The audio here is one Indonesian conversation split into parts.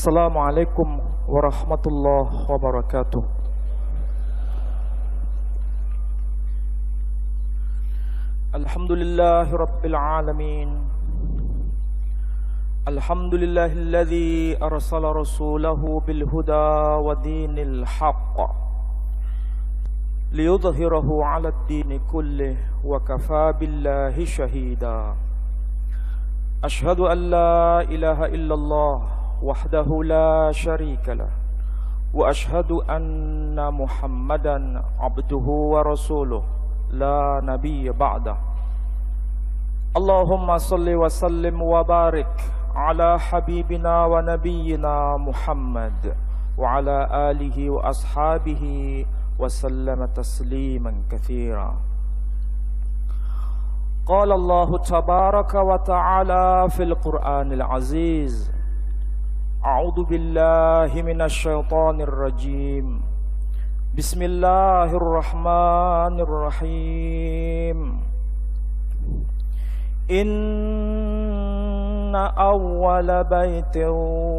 Assalamualaikum warahmatullahi wabarakatuh. Alhamdulillahi rabbil alamin. Alhamdulillahilladzi arsala rasulahu bil huda wa dinil haqq liyudhhirahu 'alad dini kullih wa kafaa billahi shahida. Ashhadu an la ilaha illallah wahdahu la syarika lah wa ashhadu anna Muhammadan abduhu wa rasuluh la nabiyya ba'dah. Allahumma salli wa sallim wa barik ala habibina wa nabiyyina Muhammad wa ala alihi wa ashabihi wa sallama tasliman katsira. Qala Allah tabaraka wa ta'ala fil Qur'anil aziz. A'udzu billahi minasy syaithanir rajim. Bismillahirrahmanirrahim. Inna awwala baitin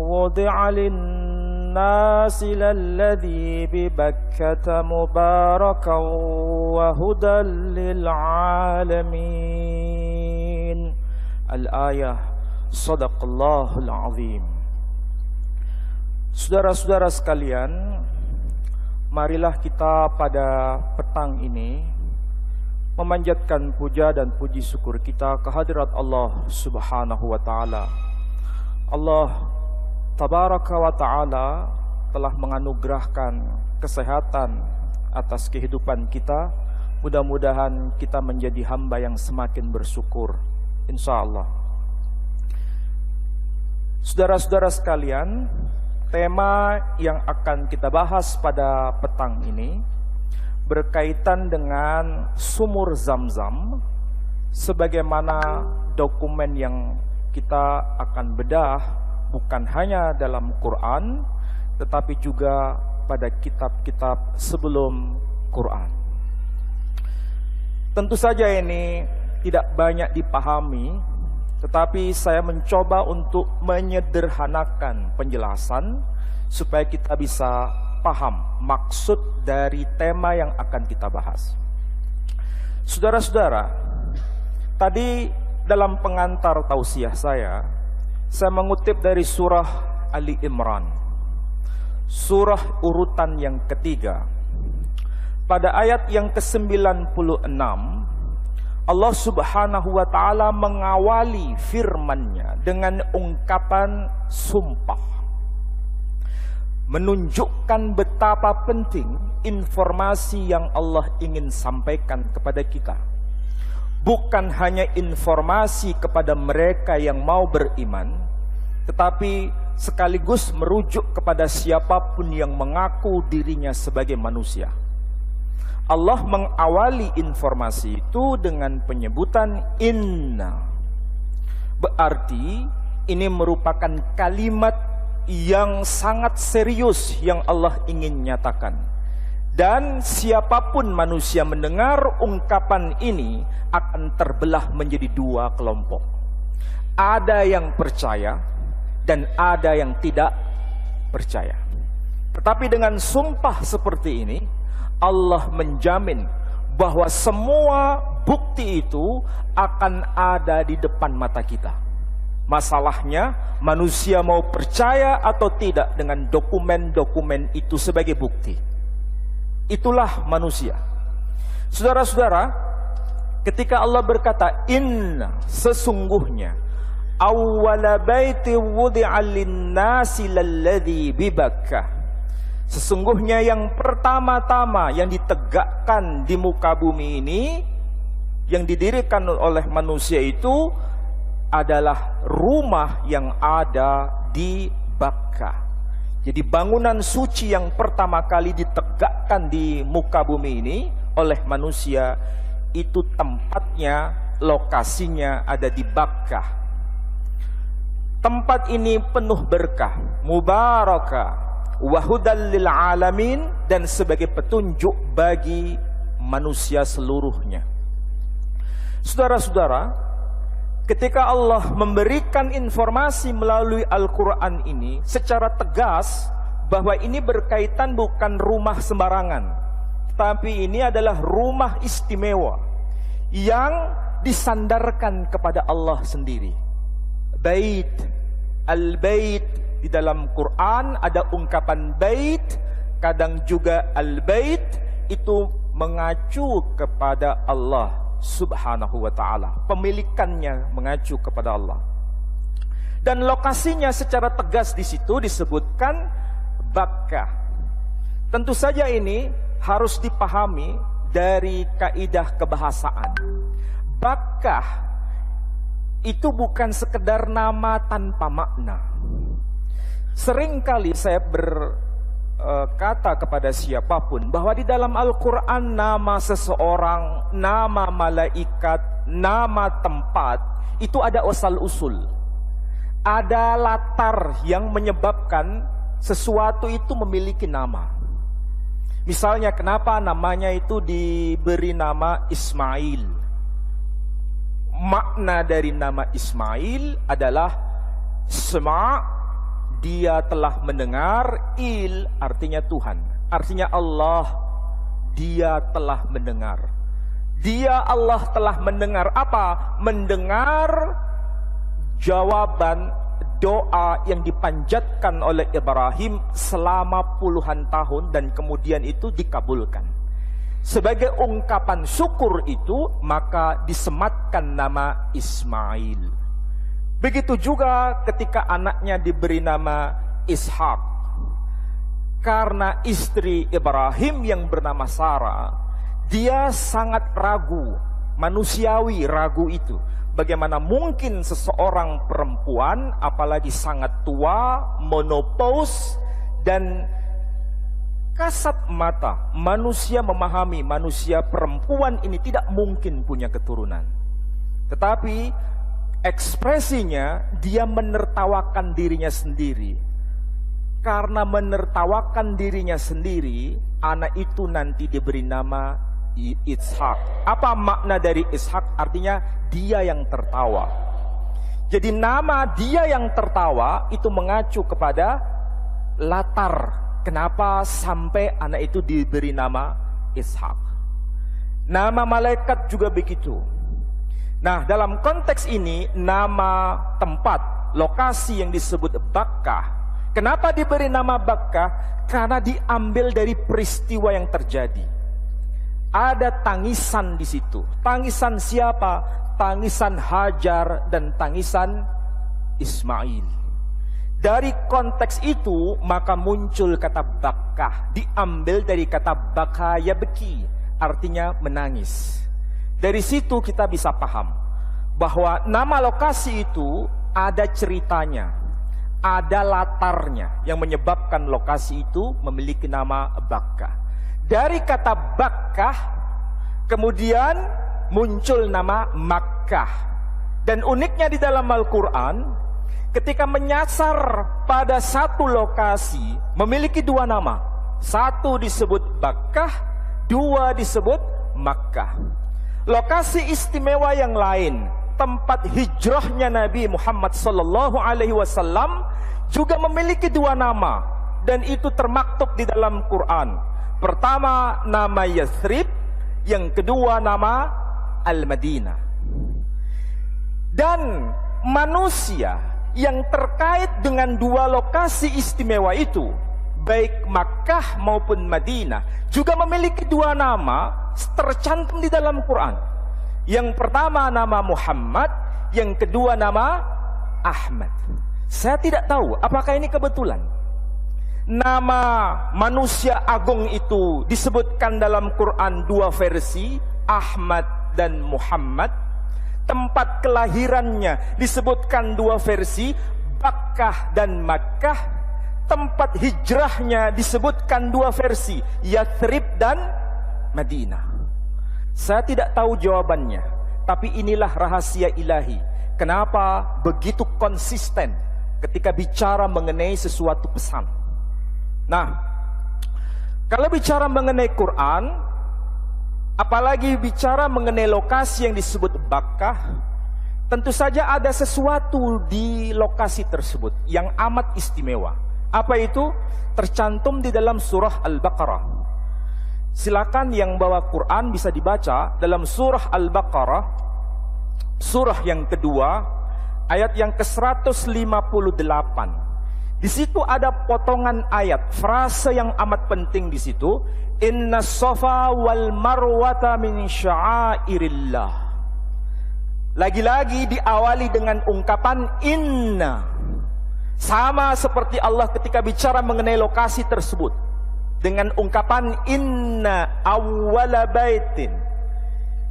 wudi'a lin-nasi lalladzi bi Bakkata mubarakan wa hudan lil-'alamin. Al-ayah. Shadaqallahul 'azim. Saudara-saudara sekalian, marilah kita pada petang ini memanjatkan puja dan puji syukur kita kehadirat Allah Subhanahu wa ta'ala. Allah Tabaraka wa ta'ala telah menganugerahkan kesehatan atas kehidupan kita. Mudah-mudahan kita menjadi hamba yang semakin bersyukur, insya Allah. Saudara-saudara sekalian, tema yang akan kita bahas pada petang ini berkaitan dengan sumur Zam-Zam, sebagaimana dokumen yang kita akan bedah bukan hanya dalam Quran, tetapi juga pada kitab-kitab sebelum Quran. Tentu saja ini tidak banyak dipahami, tetapi saya mencoba untuk menyederhanakan penjelasan supaya kita bisa paham maksud dari tema yang akan kita bahas. Saudara-saudara, tadi dalam pengantar tausiah saya mengutip dari surah Ali Imran, surah urutan yang ketiga. Pada ayat yang ke-96, Allah Subhanahu wa ta'ala mengawali firman-Nya dengan ungkapan sumpah, menunjukkan betapa penting informasi yang Allah ingin sampaikan kepada kita. Bukan hanya informasi kepada mereka yang mau beriman, tetapi sekaligus merujuk kepada siapapun yang mengaku dirinya sebagai manusia. Allah mengawali informasi itu dengan penyebutan inna. Berarti ini merupakan kalimat yang sangat serius yang Allah ingin nyatakan. Dan siapapun manusia mendengar ungkapan ini akan terbelah menjadi dua kelompok. Ada yang percaya dan ada yang tidak percaya. Tetapi dengan sumpah seperti ini, Allah menjamin bahwa semua bukti itu akan ada di depan mata kita. Masalahnya, manusia mau percaya atau tidak dengan dokumen-dokumen itu sebagai bukti. Itulah manusia. Saudara-saudara, ketika Allah berkata, inna, sesungguhnya, awwala baiti wudi'a lin-nasi lalladzi bi Bakkah. Sesungguhnya yang pertama-tama yang ditegakkan di muka bumi ini, yang didirikan oleh manusia itu adalah rumah yang ada di Bakkah. Jadi bangunan suci yang pertama kali ditegakkan di muka bumi ini oleh manusia, itu tempatnya, lokasinya ada di Bakkah. Tempat ini penuh berkah, mubarakah, wa hudal lil alamin, dan sebagai petunjuk bagi manusia seluruhnya. Saudara-saudara, ketika Allah memberikan informasi melalui Al-Quran ini secara tegas bahwa ini berkaitan bukan rumah sembarangan, tapi ini adalah rumah istimewa yang disandarkan kepada Allah sendiri. Bait, al-bait, di dalam Quran ada ungkapan bait, kadang juga al-bait, itu mengacu kepada Allah Subhanahu wa ta'ala, pemilikannya mengacu kepada Allah. Dan lokasinya secara tegas di situ disebutkan Bakkah. Tentu saja ini harus dipahami dari kaidah kebahasaan. Bakkah itu bukan sekedar nama tanpa makna. Seringkali saya berkata kepada siapapun bahwa di dalam Al-Quran nama seseorang, nama malaikat, nama tempat itu ada asal-usul, ada latar yang menyebabkan sesuatu itu memiliki nama. Misalnya kenapa namanya itu diberi nama Ismail. Makna dari nama Ismail adalah Sma', dia telah mendengar, Il artinya Tuhan, artinya Allah, dia telah mendengar. Dia Allah telah mendengar apa? Mendengar jawaban doa yang dipanjatkan oleh Ibrahim selama puluhan tahun dan kemudian itu dikabulkan. Sebagai ungkapan syukur itu, maka disematkan nama Ismail. Begitu juga ketika anaknya diberi nama Ishak. Karena istri Ibrahim yang bernama Sarah, dia sangat ragu, manusiawi ragu itu. Bagaimana mungkin seseorang perempuan, apalagi sangat tua, menopause, dan kasat mata manusia memahami manusia perempuan ini tidak mungkin punya keturunan. Tetapi ekspresinya dia menertawakan dirinya sendiri. Karena menertawakan dirinya sendiri, anak itu nanti diberi nama Ishak. Apa makna dari Ishak? Artinya dia yang tertawa. Jadi nama dia yang tertawa itu mengacu kepada latar kenapa sampai anak itu diberi nama Ishak. Nama malaikat juga begitu. Nah, dalam konteks ini nama tempat, lokasi yang disebut Bakkah. Kenapa diberi nama Bakkah? Karena diambil dari peristiwa yang terjadi. Ada tangisan di situ. Tangisan siapa? Tangisan Hajar dan tangisan Ismail. Dari konteks itu maka muncul kata Bakkah, diambil dari kata baka yabki, artinya menangis. Dari situ kita bisa paham bahwa nama lokasi itu ada ceritanya, ada latarnya yang menyebabkan lokasi itu memiliki nama Bakkah. Dari kata Bakkah kemudian muncul nama Makkah. Dan uniknya di dalam Al-Quran, ketika menyasar pada satu lokasi memiliki dua nama. Satu disebut Bakkah, dua disebut Makkah. Lokasi istimewa yang lain, tempat hijrahnya Nabi Muhammad SAW juga memiliki dua nama, dan itu termaktub di dalam Quran. Pertama nama Yathrib, yang kedua nama Al-Madinah. Dan manusia yang terkait dengan dua lokasi istimewa itu, baik Makkah maupun Madinah, juga memiliki dua nama tercantum di dalam Quran. Yang pertama nama Muhammad, yang kedua nama Ahmad. Saya tidak tahu apakah ini kebetulan. Nama manusia agung itu disebutkan dalam Quran dua versi, Ahmad dan Muhammad. Tempat kelahirannya disebutkan dua versi, Bakkah dan Makkah. Tempat hijrahnya disebutkan dua versi, Yathrib dan Madinah. Saya tidak tahu jawabannya, tapi inilah rahasia ilahi. Kenapa begitu konsisten ketika bicara mengenai sesuatu pesan. Nah, kalau bicara mengenai Quran, apalagi bicara mengenai lokasi yang disebut Bakkah, tentu saja ada sesuatu di lokasi tersebut yang amat istimewa. Apa itu? Tercantum di dalam surah Al-Baqarah. Silakan yang bawa Quran bisa dibaca dalam surah Al-Baqarah, surah yang kedua, ayat yang ke-158. Di situ ada potongan ayat, frase yang amat penting di situ. Inna safa wal marwata min sya'airillah. Lagi-lagi diawali dengan ungkapan inna. Sama seperti Allah ketika bicara mengenai lokasi tersebut dengan ungkapan inna awwala baitin.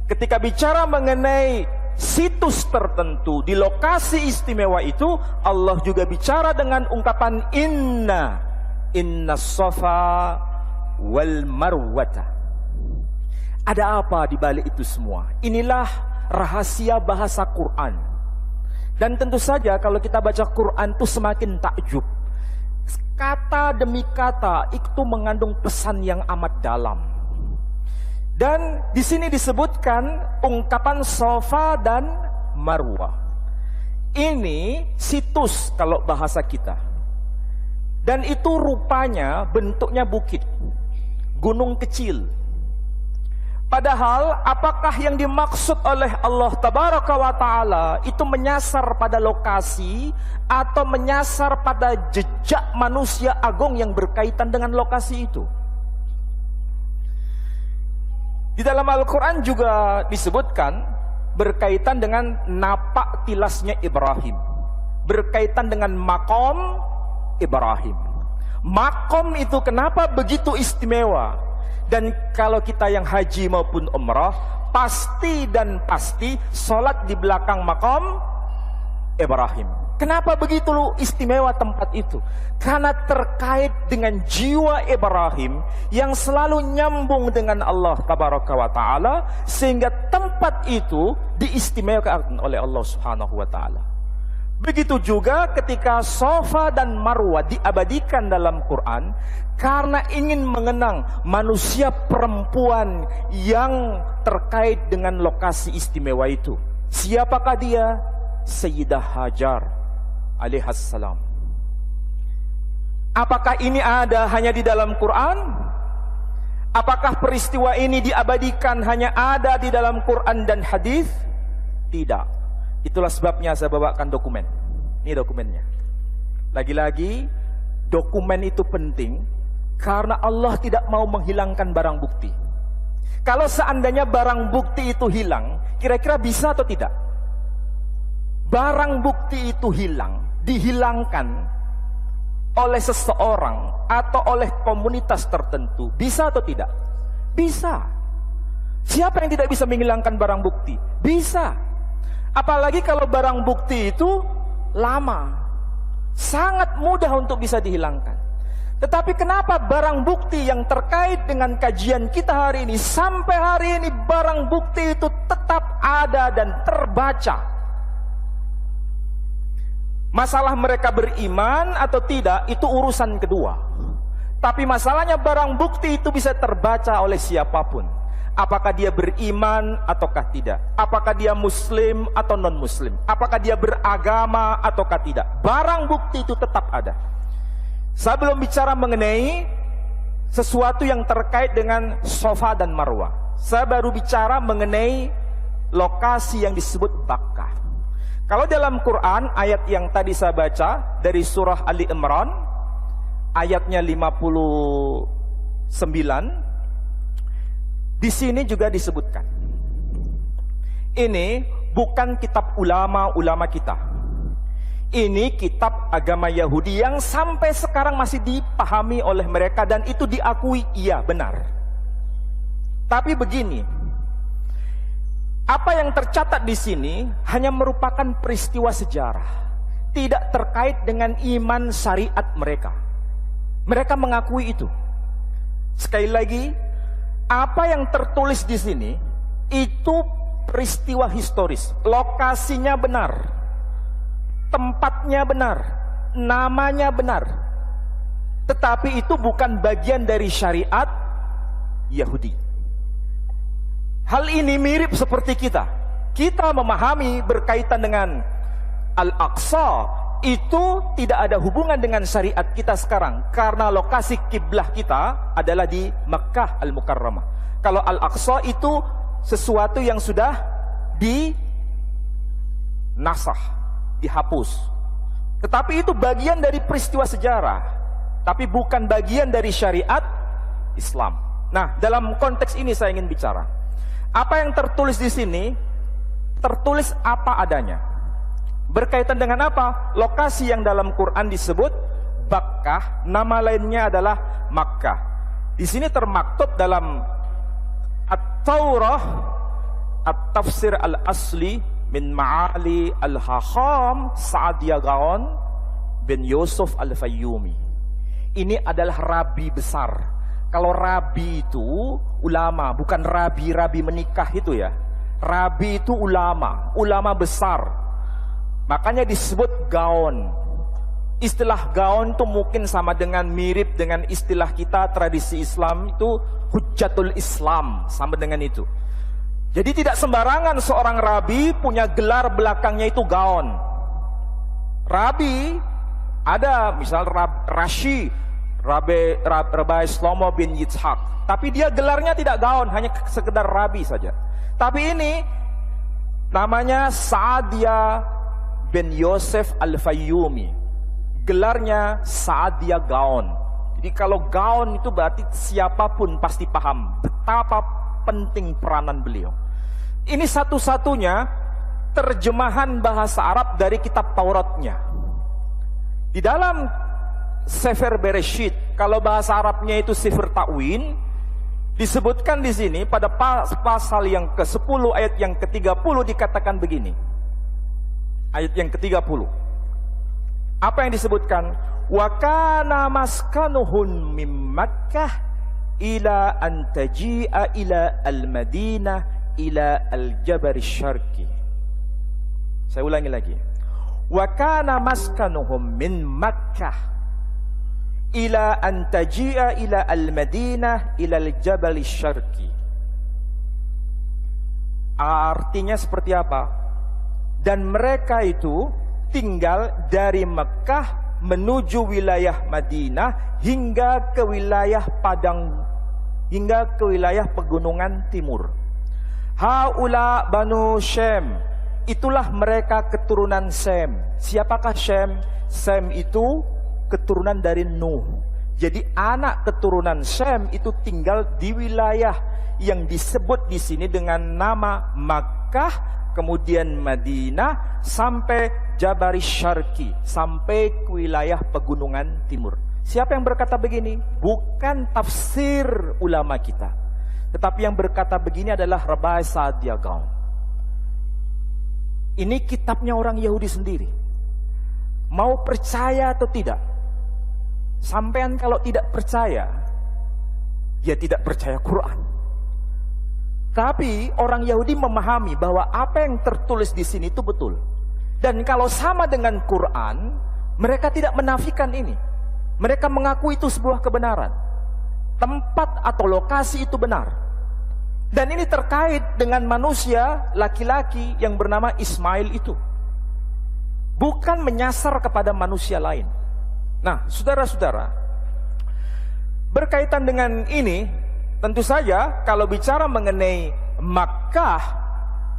Ketika bicara mengenai situs tertentu di lokasi istimewa itu, Allah juga bicara dengan ungkapan inna safa wal marwata. Ada apa di balik itu semua? Inilah rahasia bahasa Quran. Dan tentu saja kalau kita baca Quran itu semakin takjub. Kata demi kata itu mengandung pesan yang amat dalam. Dan di sini disebutkan ungkapan Safa dan Marwah. Ini situs kalau bahasa kita. Dan itu rupanya bentuknya bukit, gunung kecil. Padahal apakah yang dimaksud oleh Allah Tabaraka wa Ta'ala itu menyasar pada lokasi atau menyasar pada jejak manusia agung yang berkaitan dengan lokasi itu? Di dalam Al-Quran juga disebutkan berkaitan dengan napak tilasnya Ibrahim, berkaitan dengan makom Ibrahim. Makom itu kenapa begitu istimewa? Dan kalau kita yang haji maupun umrah, pasti dan pasti sholat di belakang makom Ibrahim. Kenapa begitu istimewa tempat itu? Karena terkait dengan jiwa Ibrahim yang selalu nyambung dengan Allah Tabaraka wa Ta'ala, sehingga tempat itu diistimewakan oleh Allah Subhanahu wa Ta'ala. Begitu juga ketika Safa dan Marwah diabadikan dalam Quran, karena ingin mengenang manusia perempuan yang terkait dengan lokasi istimewa itu. Siapakah dia? Sayyidah Hajar alaihassalam. Apakah ini ada hanya di dalam Quran? Apakah peristiwa ini diabadikan hanya ada di dalam Quran dan hadis? Tidak. Itulah sebabnya saya bawakan dokumen. Ini dokumennya. Lagi-lagi dokumen itu penting karena Allah tidak mau menghilangkan barang bukti. Kalau seandainya barang bukti itu hilang, kira-kira bisa atau tidak? Barang bukti itu hilang, dihilangkan oleh seseorang atau oleh komunitas tertentu, bisa atau tidak? Bisa. Siapa yang tidak bisa menghilangkan barang bukti? Bisa. Apalagi kalau barang bukti itu lama, sangat mudah untuk bisa dihilangkan. Tetapi kenapa barang bukti yang terkait dengan kajian kita hari ini, sampai hari ini barang bukti itu tetap ada dan terbaca? Masalah mereka beriman atau tidak itu urusan kedua. Tapi masalahnya barang bukti itu bisa terbaca oleh siapapun. Apakah dia beriman ataukah tidak? Apakah dia muslim atau non muslim? Apakah dia beragama ataukah tidak? Barang bukti itu tetap ada. Saya belum bicara mengenai sesuatu yang terkait dengan Safa dan Marwah. Saya baru bicara mengenai lokasi yang disebut Bakkah. Kalau dalam Quran, ayat yang tadi saya baca dari surah Ali Imran, ayatnya 59, di sini juga disebutkan. Ini bukan kitab ulama-ulama kita. Ini kitab agama Yahudi yang sampai sekarang masih dipahami oleh mereka dan itu diakui iya benar. Tapi begini, apa yang tercatat di sini hanya merupakan peristiwa sejarah, tidak terkait dengan iman syariat mereka. Mereka mengakui itu. Sekali lagi, apa yang tertulis di sini itu peristiwa historis, lokasinya benar, tempatnya benar, namanya benar. Tetapi itu bukan bagian dari syariat Yahudi. Hal ini mirip seperti kita. kita memahami berkaitan dengan Al-Aqsa itu tidak ada hubungan dengan syariat kita sekarang, karena lokasi kiblah kita adalah di Makkah Al-Mukarramah. Kalau Al-Aqsa itu sesuatu yang sudah dinasah, dihapus. Tetapi itu bagian dari peristiwa sejarah, tapi bukan bagian dari syariat Islam. Nah, dalam konteks ini saya ingin bicara. Apa yang tertulis di sini, tertulis apa adanya. Berkaitan dengan apa? Lokasi yang dalam Quran disebut Bakkah, nama lainnya adalah Makkah. Di sini termaktub dalam At-Taurah, At-Tafsir Al-Asli min Ma'ali Al-Hacham Sa'adiyah Gaon bin Yusuf Al-Fayyumi. Ini adalah rabi besar. Kalau rabi itu ulama, bukan rabi menikah itu ya. Rabi itu ulama besar. Makanya disebut gaon. Istilah gaon itu mungkin sama dengan, mirip dengan istilah kita tradisi Islam itu Hujjatul Islam, sama dengan itu. Jadi tidak sembarangan seorang rabi punya gelar belakangnya itu gaon. Rabi ada misal Rashi, Rabbi Shlomo bin Yitzhak, tapi dia gelarnya tidak gaon, hanya sekedar rabi saja. Tapi ini namanya Sa'adiyah bin Yosef Al-Fayyumi, gelarnya Sa'adiyah Gaon. Jadi kalau gaon itu berarti siapapun pasti paham betapa penting peranan beliau. Ini satu-satunya terjemahan bahasa Arab dari kitab Tauratnya. Di dalam Sefer Bereshit, kalau bahasa Arabnya itu Sefer Ta'win, disebutkan di sini pada pasal yang ke-10 ayat yang ke-30 dikatakan begini. Ayat yang ke-30. Apa yang disebutkan? Wa kana maskanuhum mim Makkah ila an taji'a ila al-Madinah ila al-Jabal Syarqi. Saya ulangi lagi. Wa kana maskanuhum min Makkah ila an taji'a ila al-Madinah ila al-Jabal Syarqi. Artinya seperti apa? Dan mereka itu tinggal dari Mekah menuju wilayah Madinah hingga ke wilayah pegunungan timur. Haula Banu Shem, itulah mereka keturunan Sem. Siapakah Shem? Sem itu keturunan dari Nuh. Jadi anak keturunan Sem itu tinggal di wilayah yang disebut di sini dengan nama Makkah, kemudian Madinah, sampai Jabal Syarqi, sampai ke wilayah pegunungan timur. Siapa yang berkata begini? Bukan tafsir ulama kita, tetapi yang berkata begini adalah Rabbi Sa'adiyah Gaon. Ini kitabnya orang Yahudi sendiri. Mau percaya atau tidak? Sampean kalau tidak percaya, ya tidak percaya Quran. Tapi orang Yahudi memahami bahwa apa yang tertulis di sini itu betul. Dan kalau sama dengan Quran, mereka tidak menafikan ini. Mereka mengaku itu sebuah kebenaran. Tempat atau lokasi itu benar. Dan ini terkait dengan manusia laki-laki yang bernama Ismail itu. Bukan menyasar kepada manusia lain. Nah, saudara-saudara, berkaitan dengan ini, tentu saja kalau bicara mengenai Makkah,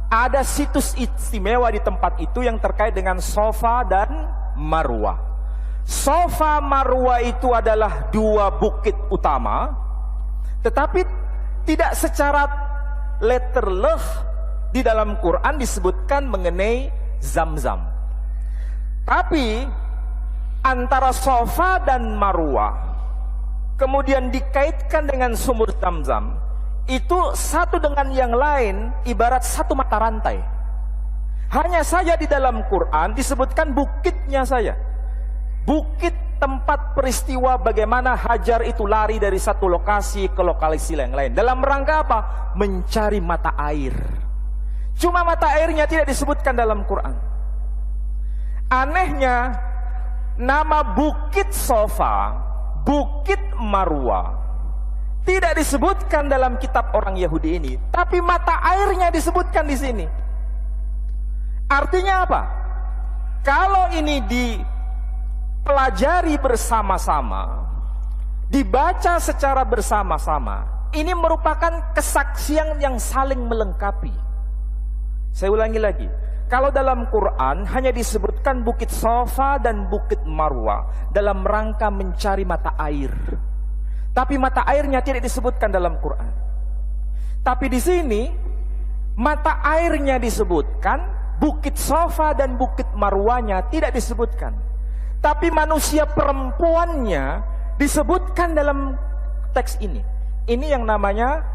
ada situs istimewa di tempat itu yang terkait dengan Safa dan Marwah. Safa Marwah itu adalah dua bukit utama, tetapi tidak secara letterleh di dalam Quran disebutkan mengenai Zamzam. Tapi antara Safa dan Marwah kemudian dikaitkan dengan sumur Zamzam, itu satu dengan yang lain ibarat satu mata rantai. Hanya saja di dalam Quran disebutkan bukitnya saja. Bukit tempat peristiwa bagaimana Hajar itu lari dari satu lokasi ke lokasi yang lain. Dalam rangka apa? Mencari mata air. Cuma mata airnya tidak disebutkan dalam Quran. Anehnya, nama Bukit Safa, Bukit Marwah tidak disebutkan dalam kitab orang Yahudi ini, tapi mata airnya disebutkan di sini. Artinya apa? Kalau ini dipelajari bersama-sama, dibaca secara bersama-sama, ini merupakan kesaksian yang saling melengkapi. Saya ulangi lagi. Kalau dalam Quran hanya disebutkan Bukit Safa dan Bukit Marwah dalam rangka mencari mata air. Tapi mata airnya tidak disebutkan dalam Quran. Tapi di sini mata airnya disebutkan, Bukit Safa dan Bukit Marwahnya tidak disebutkan. Tapi manusia perempuannya disebutkan dalam teks ini. Ini yang namanya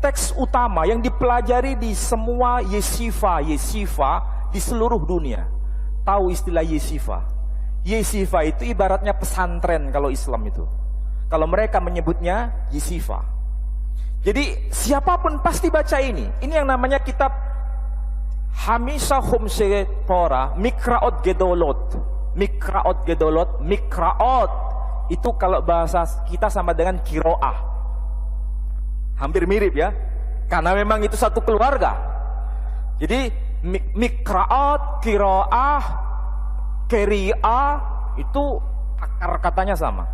teks utama yang dipelajari di semua yeshiva di seluruh dunia. Tahu istilah yeshiva? Yeshiva itu ibaratnya pesantren kalau Islam itu. Kalau mereka menyebutnya yeshiva. Jadi siapapun pasti baca ini. Ini yang namanya kitab Hamisha Khumse Torah, Mikraot Gedolot. Mikraot itu kalau bahasa kita sama dengan kiroah. Hampir mirip ya, karena memang itu satu keluarga. Jadi mikraot, kiroah, keriah itu akar katanya sama.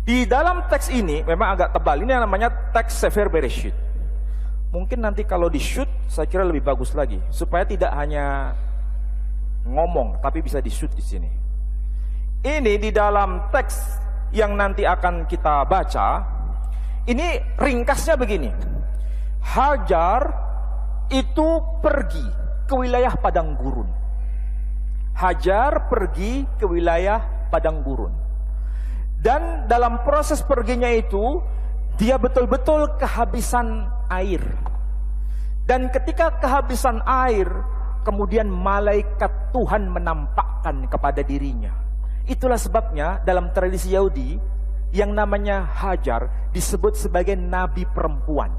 Di dalam teks ini memang agak tebal. Ini yang namanya teks Sefer Bereshit. Mungkin nanti kalau di shoot saya kira lebih bagus lagi, supaya tidak hanya ngomong tapi bisa di shoot di sini. Ini di dalam teks yang nanti akan kita baca, ini ringkasnya begini. Hajar itu pergi ke wilayah padang gurun. Hajar pergi ke wilayah padang gurun. Dan dalam proses perginya itu dia betul-betul kehabisan air. Dan ketika kehabisan air, kemudian malaikat Tuhan menampakkan kepada dirinya. Itulah sebabnya dalam tradisi Yahudi yang namanya Hajar disebut sebagai nabi perempuan.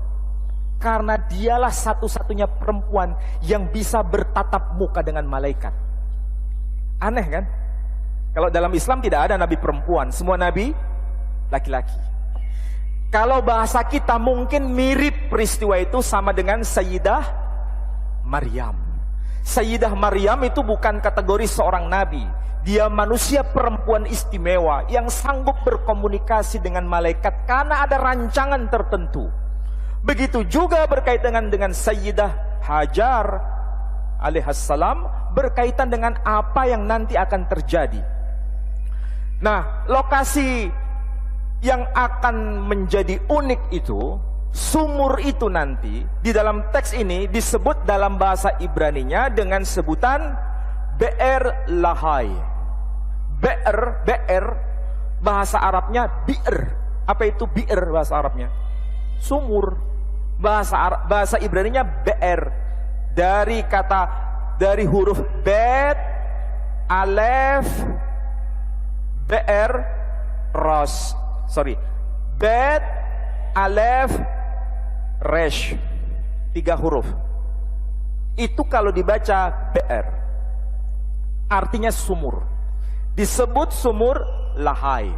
Karena dialah satu-satunya perempuan yang bisa bertatap muka dengan malaikat. Aneh kan? Kalau dalam Islam tidak ada nabi perempuan, semua nabi laki-laki. Kalau bahasa kita mungkin mirip peristiwa itu sama dengan Sayyidah Maryam. Sayyidah Maryam itu bukan kategori seorang nabi. Dia manusia perempuan istimewa yang sanggup berkomunikasi dengan malaikat karena ada rancangan tertentu. Begitu juga berkaitan dengan Sayyidah Hajar alaihissalam, berkaitan dengan apa yang nanti akan terjadi. Nah, lokasi yang akan menjadi unik itu, sumur itu nanti di dalam teks ini disebut dalam bahasa Ibraninya dengan sebutan Be'er Lahai. Be'er bahasa Arabnya bi'r. Apa itu bi'r bahasa Arabnya? Sumur. Bahasa Ibraninya Be'er. Dari huruf Bet, Alef, Be'er, Ros. Bet, Alef, Resh. 3 huruf. Itu kalau dibaca Be'er, artinya sumur. Disebut sumur Lahai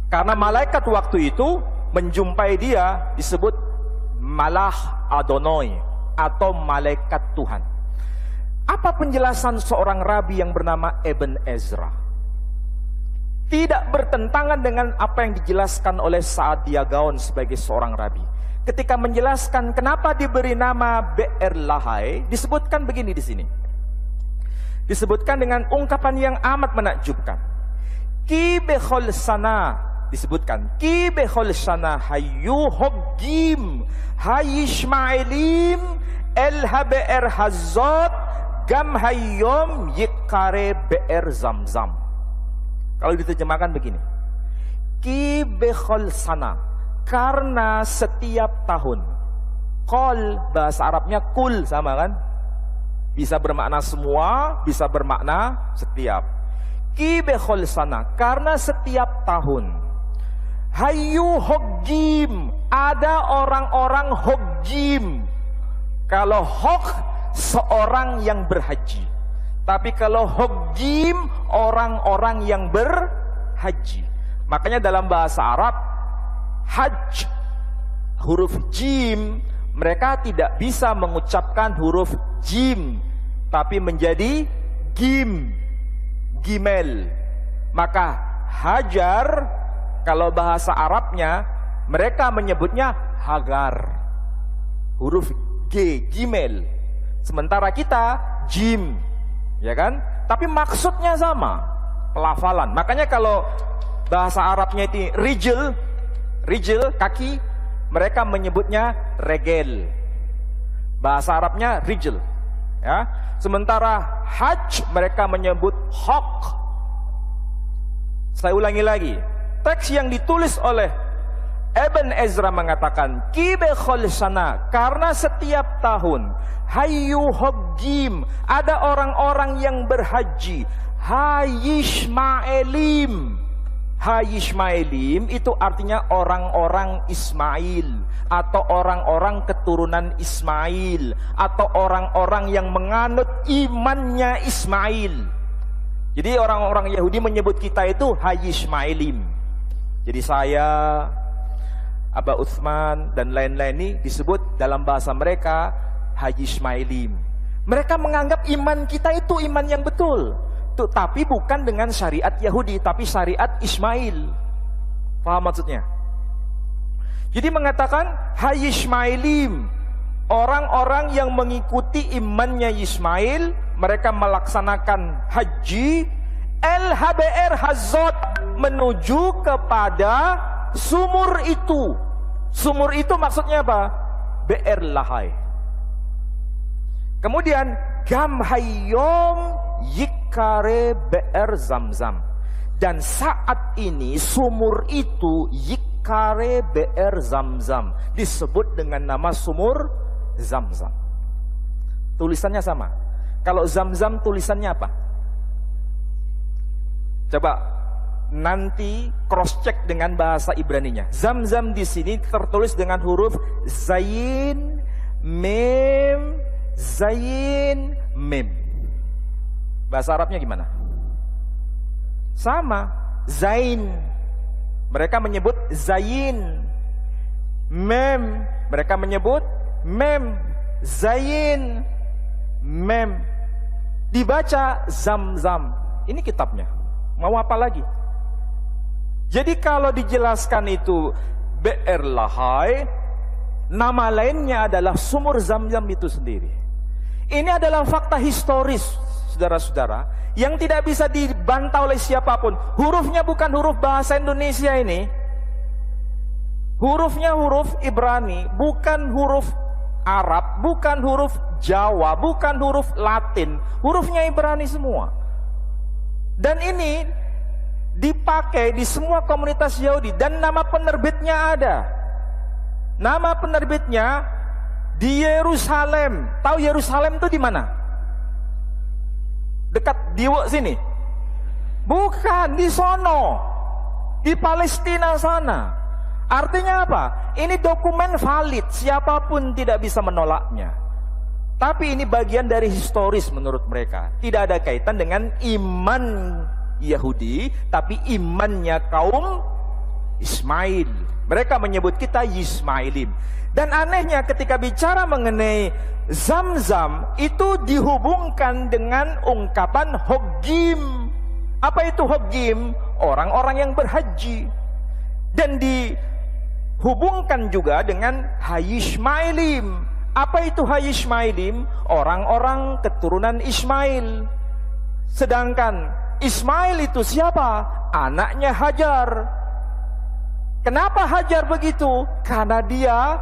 karena malaikat waktu itu menjumpai dia disebut Malah Adonai atau malaikat Tuhan. Apa penjelasan seorang rabi yang bernama Ibn Ezra? Tidak bertentangan dengan apa yang dijelaskan oleh Saadia Gaon sebagai seorang rabi. Ketika menjelaskan kenapa diberi nama Be'er Lahai, disebutkan begini di sini. Disebutkan dengan ungkapan yang amat menakjubkan. Ki bechol sana, disebutkan. Ki bechol sana hayu hoggim hayishmaelim el habe'er hazot gam hayyom yikare be'er zamzam. Kalau diterjemahkan begini, Ki bechol sana, karena setiap tahun. Kol bahasa Arabnya kul, sama kan? Bisa bermakna semua, bisa bermakna setiap. Ki bechol sana, karena setiap tahun. Hayu hoggim, ada orang-orang hoggim. Kalau hog, seorang yang berhaji. Tapi kalau hoggim, orang-orang yang berhaji. Makanya dalam bahasa Arab, haj, huruf jim, mereka tidak bisa mengucapkan huruf jim, tapi menjadi gim, gimel. Maka Hajar kalau bahasa Arabnya mereka menyebutnya Hagar, huruf G, gimel. Sementara kita jim, ya kan? Tapi maksudnya sama, pelafalan. Makanya kalau bahasa Arabnya itu rijil, kaki, mereka menyebutnya regel. Bahasa Arabnya rijil, ya. Sementara haj mereka menyebut haq. Saya ulangi lagi, teks yang ditulis oleh Ibn Ezra mengatakan kibekhol sana, karena setiap tahun hayu hoggim, ada orang-orang yang berhaji, hayishmaelim. Hayishmaelim itu artinya orang-orang Ismail, atau orang-orang keturunan Ismail, atau orang-orang yang menganut imannya Ismail. Jadi orang-orang Yahudi menyebut kita itu hayishmaelim. Jadi saya, Aba Uthman dan lain-lain ini disebut dalam bahasa mereka hayishmaelim. Mereka menganggap iman kita itu iman yang betul, tapi bukan dengan syariat Yahudi, tapi syariat Ismail. Paham maksudnya? Jadi mengatakan hayishmaelim, orang-orang yang mengikuti imannya Ismail, mereka melaksanakan haji LHBR Hazot, menuju kepada sumur itu. Sumur itu maksudnya apa? BR Lahai. Kemudian Gamhayyom Yikare BR Zamzam. Dan saat ini sumur itu Yikare BR Zamzam, disebut dengan nama sumur Zamzam. Tulisannya sama. Kalau Zamzam tulisannya apa? Coba nanti cross check dengan bahasa Ibraninya. Zamzam di sini tertulis dengan huruf zayin, mem, zayin, mem. Bahasa Arabnya gimana? Sama, zain. Mereka menyebut zayin. Mem, mereka menyebut mem. Zayin, mem. Dibaca Zamzam. Ini kitabnya. Mau apa lagi? Jadi kalau dijelaskan itu BR Lahai, nama lainnya adalah sumur Zamzam itu sendiri. Ini adalah fakta historis, saudara-saudara, yang tidak bisa dibantah oleh siapapun. Hurufnya bukan huruf bahasa Indonesia ini. Hurufnya huruf Ibrani, bukan huruf Arab, bukan huruf Jawa, bukan huruf Latin. Hurufnya Ibrani semua. Dan ini dipakai di semua komunitas Yahudi, dan nama penerbitnya ada. Nama penerbitnya di Yerusalem. Tahu Yerusalem itu di mana? Dekat Diwo sini? Bukan, di sono, di Palestina sana. Artinya apa? Ini dokumen valid, siapapun tidak bisa menolaknya. Tapi ini bagian dari historis menurut mereka. Tidak ada kaitan dengan iman Yahudi, tapi imannya kaum Ismail. Mereka menyebut kita Yismailim. Dan anehnya ketika bicara mengenai Zamzam, itu dihubungkan dengan ungkapan Hoggim. Apa itu Hoggim? Orang-orang yang berhaji. Dan dihubungkan juga dengan Hayishmailim. Apa itu Hayishmailim? Orang-orang keturunan Ismail. Sedangkan Ismail itu siapa? Anaknya Hajar. Kenapa Hajar begitu? Karena dia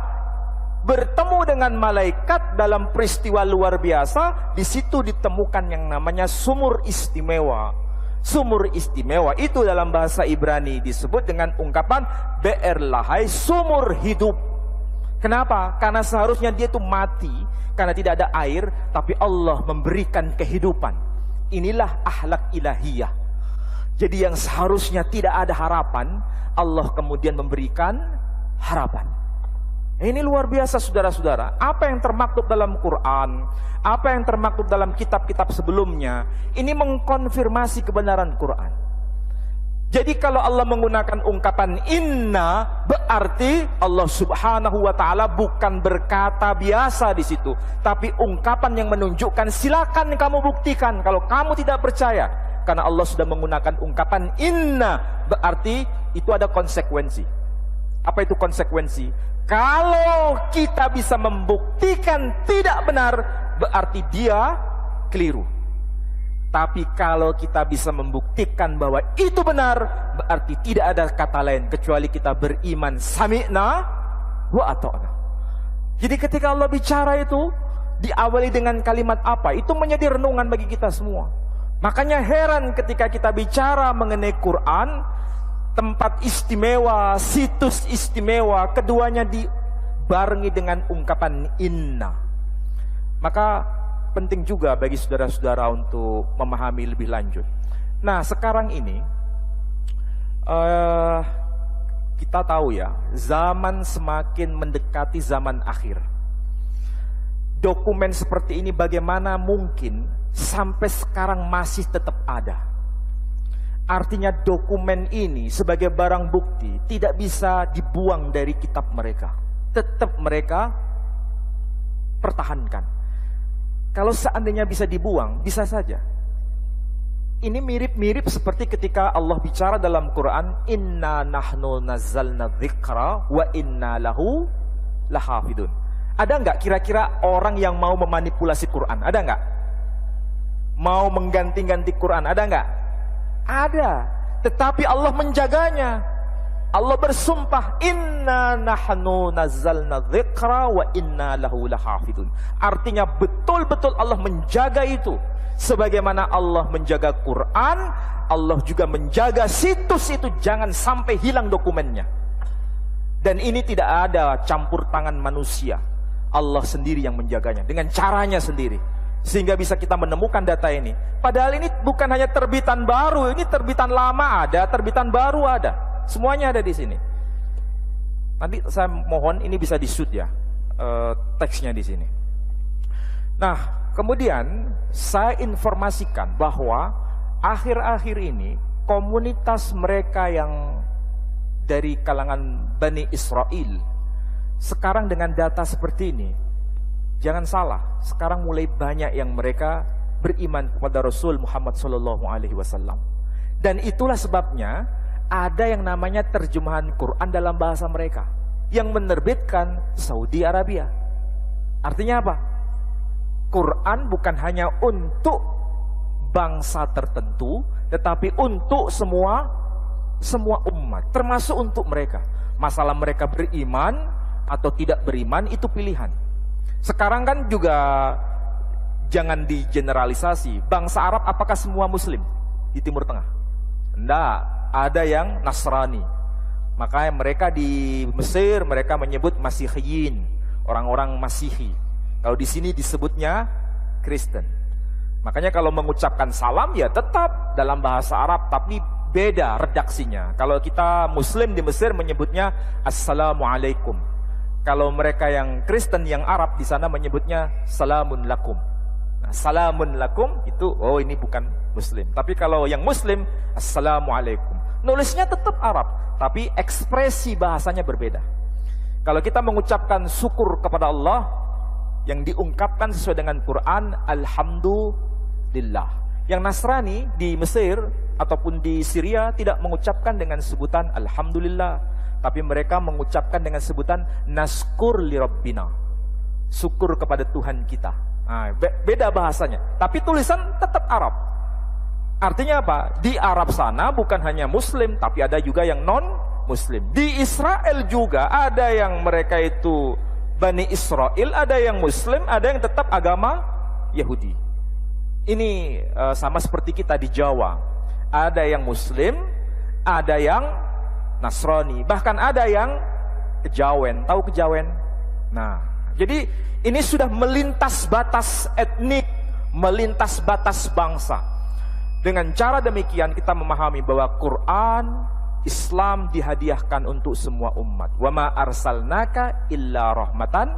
bertemu dengan malaikat dalam peristiwa luar biasa. Di situ ditemukan yang namanya sumur istimewa. Sumur istimewa itu dalam bahasa Ibrani disebut dengan ungkapan BR Lahai, sumur hidup. Kenapa? Karena seharusnya dia itu mati karena tidak ada air, tapi Allah memberikan kehidupan. Inilah akhlak ilahiyah. Jadi yang seharusnya tidak ada harapan, Allah kemudian memberikan harapan. Ini luar biasa saudara-saudara. Apa yang termaktub dalam Quran, apa yang termaktub dalam kitab-kitab sebelumnya, ini mengkonfirmasi kebenaran Quran. Jadi kalau Allah menggunakan ungkapan inna, berarti Allah Subhanahu wa taala bukan berkata biasa di situ, tapi ungkapan yang menunjukkan silakan kamu buktikan kalau kamu tidak percaya. Karena Allah sudah menggunakan ungkapan inna, berarti itu ada konsekuensi. Apa itu konsekuensi? Kalau kita bisa membuktikan tidak benar, berarti dia keliru. Tapi kalau kita bisa membuktikan bahwa itu benar, berarti tidak ada kata lain kecuali kita beriman sami'na wa ata'na. Jadi ketika Allah bicara itu diawali dengan kalimat apa? Itu menjadi renungan bagi kita semua. Makanya heran ketika kita bicara mengenai Quran, tempat istimewa, situs istimewa, keduanya dibarengi dengan ungkapan inna. Maka penting juga bagi saudara-saudara untuk memahami lebih lanjut. Nah, sekarang ini kita tahu ya, zaman semakin mendekati zaman akhir. Dokumen seperti ini bagaimana mungkin sampai sekarang masih tetap ada? Artinya dokumen ini sebagai barang bukti tidak bisa dibuang dari kitab mereka. Tetap mereka pertahankan. Kalau seandainya bisa dibuang, bisa saja. Ini mirip-mirip seperti ketika Allah bicara dalam Quran, Inna nahnu nazzalna dzikra wa inna lahu lahafidun. Ada enggak kira-kira orang yang mau memanipulasi Quran? Ada enggak? Mau mengganti-ganti Quran? Ada enggak? Ada. Tetapi Allah menjaganya. Allah bersumpah, Inna nahnu nazzalna dzikra wa inna lahu lahafidun. Artinya betul-betul Allah menjaga itu. Sebagaimana Allah menjaga Quran, Allah juga menjaga situs itu jangan sampai hilang dokumennya. Dan ini tidak ada campur tangan manusia. Allah sendiri yang menjaganya dengan caranya sendiri. Sehingga bisa kita menemukan data ini. Padahal ini bukan hanya terbitan baru, ini terbitan lama ada, terbitan baru ada. Semuanya ada di sini. Nanti saya mohon ini bisa di-shoot ya, teksnya di sini. Nah, kemudian saya informasikan bahwa akhir-akhir ini komunitas mereka yang dari kalangan Bani Israel sekarang dengan data seperti ini, jangan salah, sekarang mulai banyak yang mereka beriman kepada Rasul Muhammad SAW. Dan itulah sebabnya ada yang namanya terjemahan Quran dalam bahasa mereka yang menerbitkan Saudi Arabia. Artinya apa? Quran bukan hanya untuk bangsa tertentu, tetapi untuk semua umat, termasuk untuk mereka. Masalah mereka beriman atau tidak beriman itu pilihan. Sekarang kan juga jangan digeneralisasi. Bangsa Arab apakah semua Muslim di Timur Tengah? Enggak, ada yang Nasrani. Makanya mereka di Mesir mereka menyebut Masihiyin, orang-orang Masihi. Kalau di sini disebutnya Kristen. Makanya kalau mengucapkan salam ya tetap dalam bahasa Arab, tapi beda redaksinya. Kalau kita Muslim di Mesir menyebutnya Assalamualaikum. Kalau mereka yang Kristen yang Arab di sana menyebutnya Salamun lakum. Nah, Salamun lakum itu ini bukan Muslim. Tapi kalau yang Muslim Assalamualaikum. Nulisnya tetap Arab, tapi ekspresi bahasanya berbeda. Kalau kita mengucapkan syukur kepada Allah yang diungkapkan sesuai dengan Quran, Alhamdulillah. Yang Nasrani di Mesir ataupun di Syria tidak mengucapkan dengan sebutan Alhamdulillah, tapi mereka mengucapkan dengan sebutan Naskur li Rabbina, syukur kepada Tuhan kita. Nah, beda bahasanya, tapi tulisan tetap Arab. Artinya apa? Di Arab sana bukan hanya Muslim, tapi ada juga yang non-Muslim. Di Israel juga ada yang mereka itu Bani Israel, ada yang Muslim, ada yang tetap agama Yahudi. Ini sama seperti kita di Jawa. Ada yang Muslim, ada yang Nasrani, bahkan ada yang Kejawen. Tahu Kejawen? Nah, jadi ini sudah melintas batas etnik, melintas batas bangsa. Dengan cara demikian kita memahami bahwa Quran, Islam dihadiahkan untuk semua umat. Wa ma arsalnaka illa rahmatan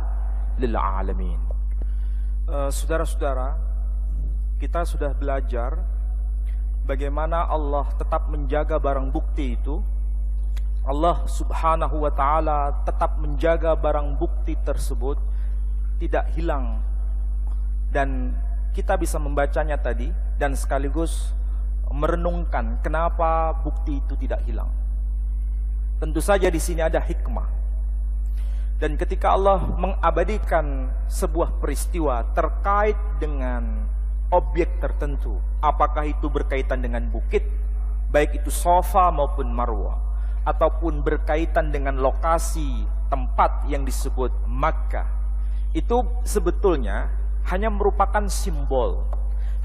lil alamin. Saudara-saudara, kita sudah belajar bagaimana Allah tetap menjaga barang bukti itu. Allah subhanahu wa ta'ala tetap menjaga barang bukti tersebut tidak hilang. Dan kita bisa membacanya tadi dan sekaligus merenungkan kenapa bukti itu tidak hilang. Tentu saja di sini ada hikmah. Dan ketika Allah mengabadikan sebuah peristiwa terkait dengan objek tertentu, apakah itu berkaitan dengan bukit, baik itu Safa maupun Marwah, ataupun berkaitan dengan lokasi tempat yang disebut Makkah, itu sebetulnya hanya merupakan simbol,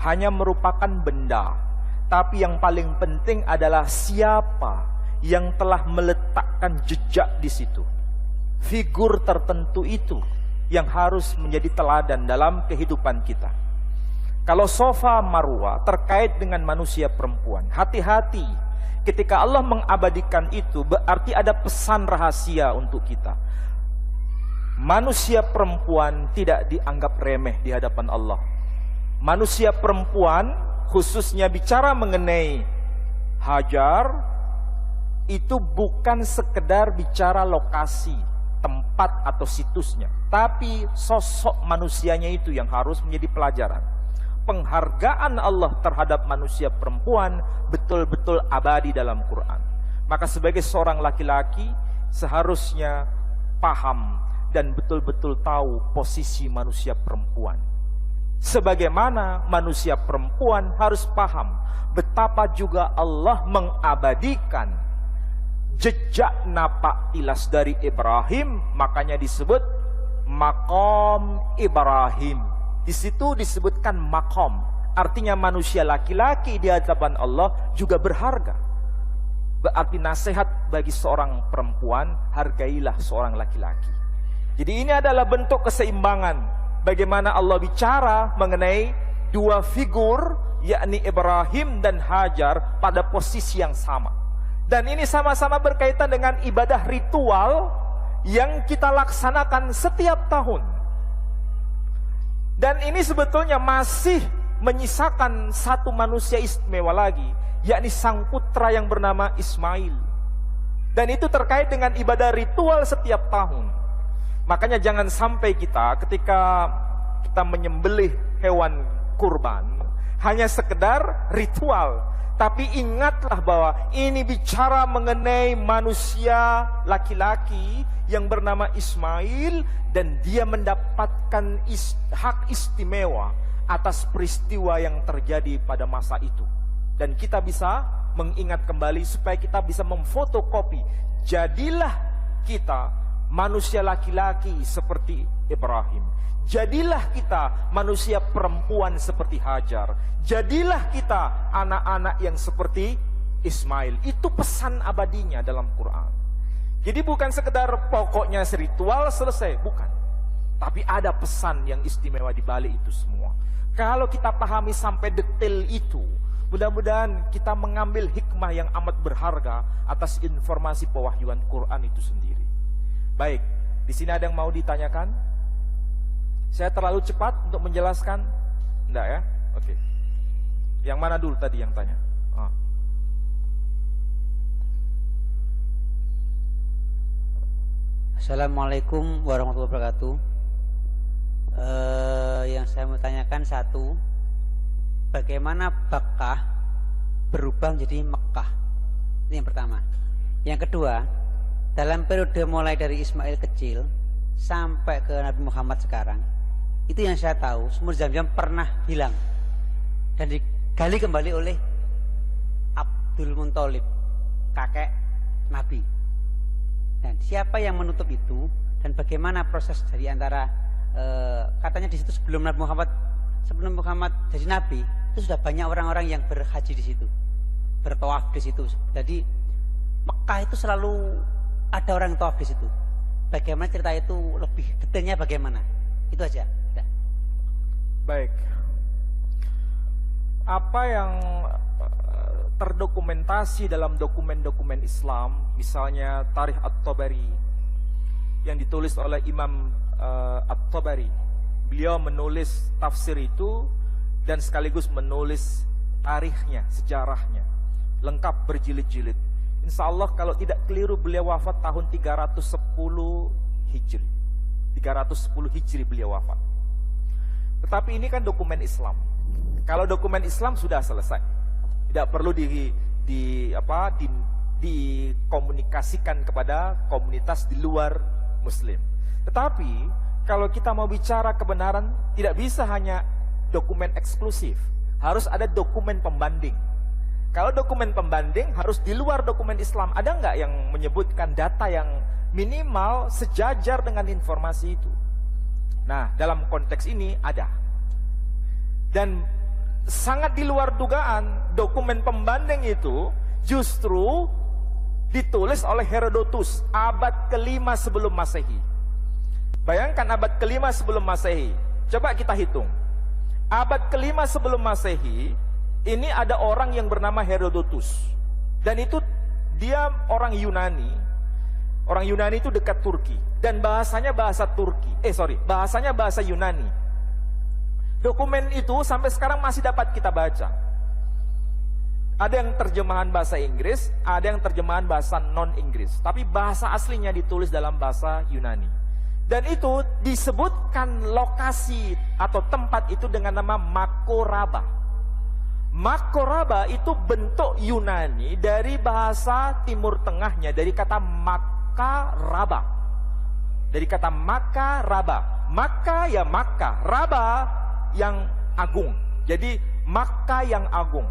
hanya merupakan benda. Tapi yang paling penting adalah siapa yang telah meletakkan jejak di situ. Figur tertentu itu yang harus menjadi teladan dalam kehidupan kita. Kalau Safa Marwah terkait dengan manusia perempuan, hati-hati. Ketika Allah mengabadikan itu, berarti ada pesan rahasia untuk kita. Manusia perempuan tidak dianggap remeh di hadapan Allah. Manusia perempuan, khususnya bicara mengenai Hajar, itu bukan sekedar bicara lokasi, tempat atau situsnya, tapi sosok manusianya itu yang harus menjadi pelajaran. Penghargaan Allah terhadap manusia perempuan betul-betul abadi dalam Quran. Maka sebagai seorang laki-laki seharusnya paham dan betul-betul tahu posisi manusia perempuan. Sebagaimana manusia perempuan harus paham betapa juga Allah mengabadikan jejak napak tilas dari Ibrahim, makanya disebut Maqam Ibrahim. Di situ disebutkan maqam, artinya manusia laki-laki di hadapan Allah juga berharga. Berarti nasihat bagi seorang perempuan, hargailah seorang laki-laki. Jadi ini adalah bentuk keseimbangan. Bagaimana Allah bicara mengenai dua figur, yakni Ibrahim dan Hajar pada posisi yang sama. Dan ini sama-sama berkaitan dengan ibadah ritual yang kita laksanakan setiap tahun. Dan ini sebetulnya masih menyisakan satu manusia istimewa lagi, yakni sang putra yang bernama Ismail. Dan itu terkait dengan ibadah ritual setiap tahun. Makanya jangan sampai kita ketika kita menyembelih hewan kurban hanya sekedar ritual. Tapi ingatlah bahwa ini bicara mengenai manusia laki-laki yang bernama Ismail, dan dia mendapatkan hak istimewa atas peristiwa yang terjadi pada masa itu. Dan kita bisa mengingat kembali supaya kita bisa memfotokopi. Jadilah kita manusia laki-laki seperti Ibrahim. Jadilah kita manusia perempuan seperti Hajar. Jadilah kita anak-anak yang seperti Ismail. Itu pesan abadinya dalam Quran. Jadi bukan sekedar pokoknya ritual selesai, bukan. Tapi ada pesan yang istimewa di balik itu semua. Kalau kita pahami sampai detail itu, mudah-mudahan kita mengambil hikmah yang amat berharga atas informasi pewahyuan Quran itu sendiri. Baik, di sini ada yang mau ditanyakan? Saya terlalu cepat untuk menjelaskan? Enggak ya? Oke. Yang mana dulu tadi yang tanya? Assalamualaikum warahmatullahi wabarakatuh. Yang saya mau tanyakan satu, bagaimana Bakkah berubah menjadi Mekah? Ini yang pertama. Yang kedua, dalam periode mulai dari Ismail kecil sampai ke Nabi Muhammad sekarang, itu yang saya tahu sumur Zam-Zam pernah hilang dan digali kembali oleh Abdul Muthalib, kakek Nabi. Dan siapa yang menutup itu, dan bagaimana proses dari antara katanya di situ sebelum Muhammad jadi Nabi, itu sudah banyak orang-orang yang berhaji di situ, bertawaf di situ. Jadi Mekah itu selalu ada orang yang tawaf di situ. Bagaimana cerita itu lebih detailnya bagaimana? Itu aja. Ya. Baik. Apa yang terdokumentasi dalam dokumen-dokumen Islam, misalnya Tarikh At-Tabari yang ditulis oleh Imam At-Tabari. Beliau menulis tafsir itu dan sekaligus menulis tarikhnya, sejarahnya, lengkap berjilid-jilid. Insya Allah kalau tidak keliru beliau wafat tahun 310 Hijri. 310 Hijri beliau wafat. Tetapi ini kan dokumen Islam. Kalau dokumen Islam sudah selesai, tidak perlu dikomunikasikan kepada komunitas di luar Muslim. Tetapi kalau kita mau bicara kebenaran, tidak bisa hanya dokumen eksklusif, harus ada dokumen pembanding. Kalau dokumen pembanding harus di luar dokumen Islam. Ada nggak yang menyebutkan data yang minimal sejajar dengan informasi itu? Nah, dalam konteks ini ada. Dan sangat di luar dugaan, dokumen pembanding itu justru ditulis oleh Herodotus abad ke-5 sebelum Masehi. Bayangkan abad ke-5 sebelum Masehi. Coba kita hitung. Abad ke-5 sebelum Masehi, ini ada orang yang bernama Herodotus. Dan itu dia orang Yunani. Orang Yunani itu dekat Turki. Dan bahasanya bahasa bahasanya bahasa Yunani. Dokumen itu sampai sekarang masih dapat kita baca. Ada yang terjemahan bahasa Inggris, ada yang terjemahan bahasa non-Inggris. Tapi bahasa aslinya ditulis dalam bahasa Yunani. Dan itu disebutkan lokasi atau tempat itu dengan nama Makoraba. Makoraba itu bentuk Yunani dari bahasa Timur Tengahnya, dari kata Makaraba. Dari kata Makaraba. Maka ya Maka, Raba yang agung. Jadi Maka yang agung.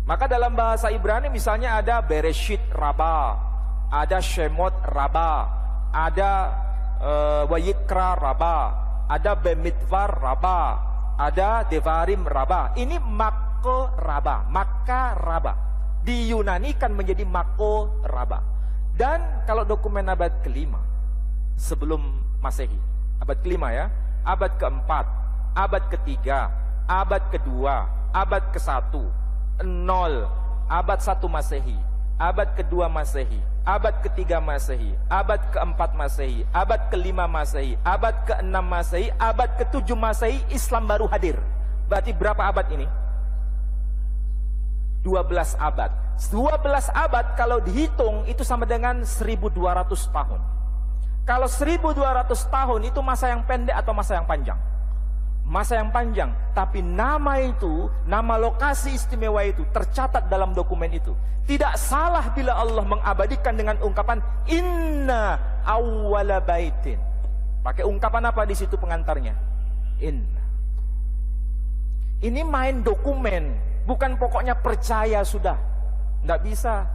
Maka dalam bahasa Ibrani misalnya ada Bereshit Raba, ada Shemot Raba, ada Wayikra Raba, ada Bemidbar Raba, ada Devarim Raba. Ini Makoraba, Makaraba. Diyunanikan menjadi Makoraba. Dan kalau dokumen abad ke-5 sebelum Masehi, abad ke-5 ya, abad ke-4, abad ke-3, abad ke-2, abad ke-1, 0, abad 1 Masehi, abad ke-2 Masehi, abad ke-3 Masehi, abad ke-4 Masehi, abad ke-5 Masehi, abad ke-6 Masehi, abad ke-7 Masehi, Islam baru hadir. Berarti berapa abad ini? 12 abad. 12 abad kalau dihitung itu sama dengan 1200 tahun. Kalau 1200 tahun itu masa yang pendek atau masa yang panjang? Masa yang panjang. Tapi nama itu, nama lokasi istimewa itu tercatat dalam dokumen itu. Tidak salah bila Allah mengabadikan dengan ungkapan inna awwala baitin. Pakai ungkapan apa di situ pengantarnya? Inna. Ini main dokumen, bukan pokoknya percaya sudah. Nggak bisa.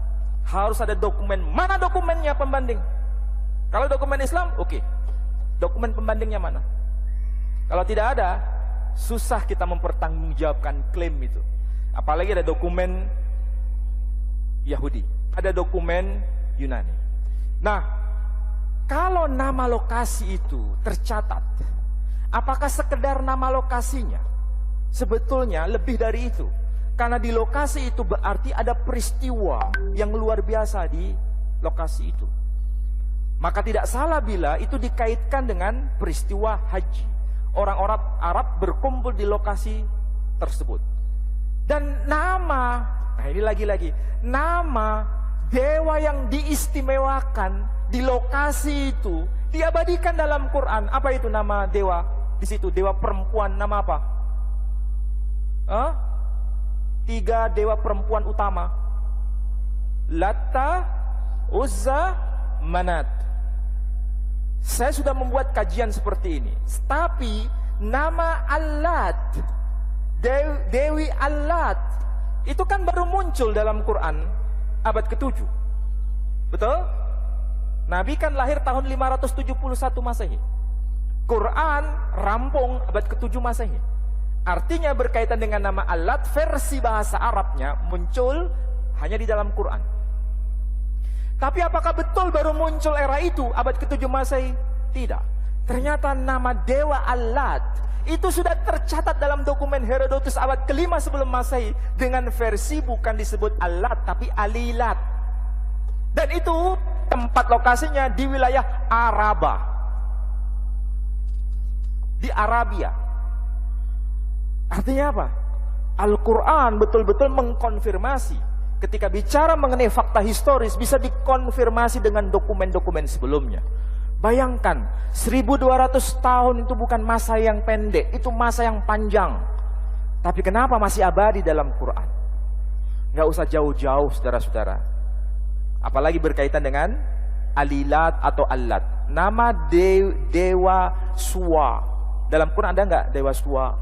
Harus ada dokumen. Mana dokumennya pembanding? Kalau dokumen Islam, oke. Dokumen pembandingnya mana? Kalau tidak ada, susah kita mempertanggungjawabkan klaim itu. Apalagi ada dokumen Yahudi, ada dokumen Yunani. Nah, kalau nama lokasi itu tercatat, apakah sekedar nama lokasinya? Sebetulnya lebih dari itu. Karena di lokasi itu berarti ada peristiwa yang luar biasa di lokasi itu. Maka tidak salah bila itu dikaitkan dengan peristiwa haji. Orang-orang Arab berkumpul di lokasi tersebut. Dan nama, nah ini lagi-lagi, nama dewa yang diistimewakan di lokasi itu diabadikan dalam Quran. Apa itu nama dewa? Di situ dewa perempuan, nama apa? 3 dewa perempuan utama. Latta, Uzza, Manat. Saya sudah membuat kajian seperti ini. Tapi nama Allat, Dewi Allat, itu kan baru muncul dalam Quran abad ke-7. Betul? Nabi kan lahir tahun 571 Masehi. Quran rampung abad ke-7 Masehi. Artinya berkaitan dengan nama Allat, versi bahasa Arabnya muncul hanya di dalam Quran. Tapi apakah betul baru muncul era itu abad ke-7 Masehi? Tidak. Ternyata nama dewa Allat itu sudah tercatat dalam dokumen Herodotus abad ke-5 sebelum Masehi dengan versi bukan disebut Allat tapi Alilat. Dan itu tempat lokasinya di wilayah Araba, di Arabia. Artinya apa? Al-Quran betul-betul mengkonfirmasi. Ketika bicara mengenai fakta historis, bisa dikonfirmasi dengan dokumen-dokumen sebelumnya. Bayangkan, 1200 tahun itu bukan masa yang pendek, itu masa yang panjang. Tapi kenapa masih abadi dalam Quran? Nggak usah jauh-jauh, saudara-saudara. Apalagi berkaitan dengan Alilat atau Allat. Nama Dewa Suwa. Dalam Quran ada nggak Dewa Suwa?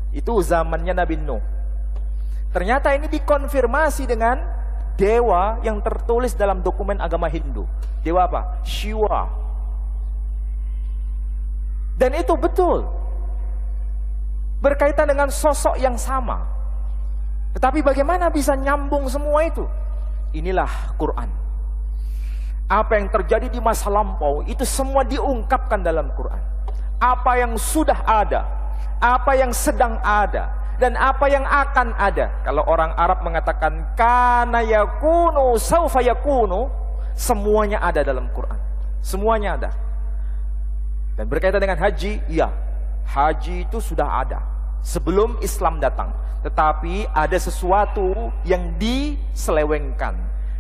Itu zamannya Nabi Nuh. Ternyata ini dikonfirmasi dengan dewa yang tertulis dalam dokumen agama Hindu. Dewa apa? Shiva. Dan itu betul. Berkaitan dengan sosok yang sama. Tetapi bagaimana bisa nyambung semua itu? Inilah Quran. Apa yang terjadi di masa lampau, itu semua diungkapkan dalam Quran. Apa yang sudah ada, apa yang sedang ada, dan apa yang akan ada. Kalau orang Arab mengatakan kana yakunu saufa yakunu, semuanya ada dalam Quran. Semuanya ada. Dan berkaitan dengan haji, iya, haji itu sudah ada sebelum Islam datang. Tetapi ada sesuatu yang diselewengkan.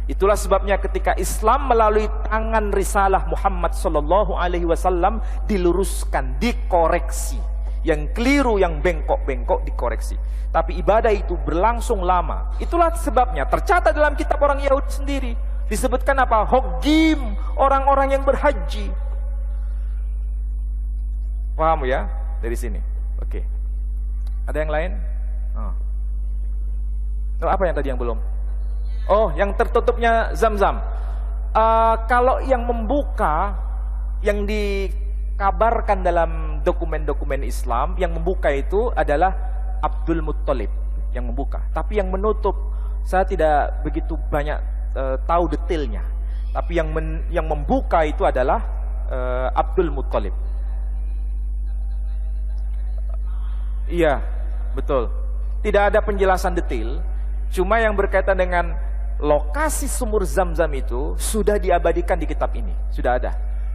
Itulah sebabnya ketika Islam melalui tangan risalah Muhammad sallallahu alaihi wasallam diluruskan, dikoreksi. Yang keliru, yang bengkok-bengkok dikoreksi. Tapi ibadah itu berlangsung lama. Itulah sebabnya tercatat dalam kitab orang Yahudi sendiri. Disebutkan apa? Hogim, orang-orang yang berhaji. Paham ya? Dari sini. Oke. Ada yang lain? Oh, apa yang tadi yang belum? Oh, yang tertutupnya Zam-Zam. Kalau yang membuka, yang dikabarkan dalam dokumen-dokumen Islam, yang membuka itu adalah Abdul Muttalib yang membuka. Tapi yang menutup, saya tidak begitu banyak tahu detailnya. Tapi yang membuka itu adalah Abdul Muttalib. Iya, betul. Tidak ada penjelasan detail. Cuma yang berkaitan dengan lokasi sumur Zam-Zam itu sudah diabadikan di kitab ini. Sudah ada.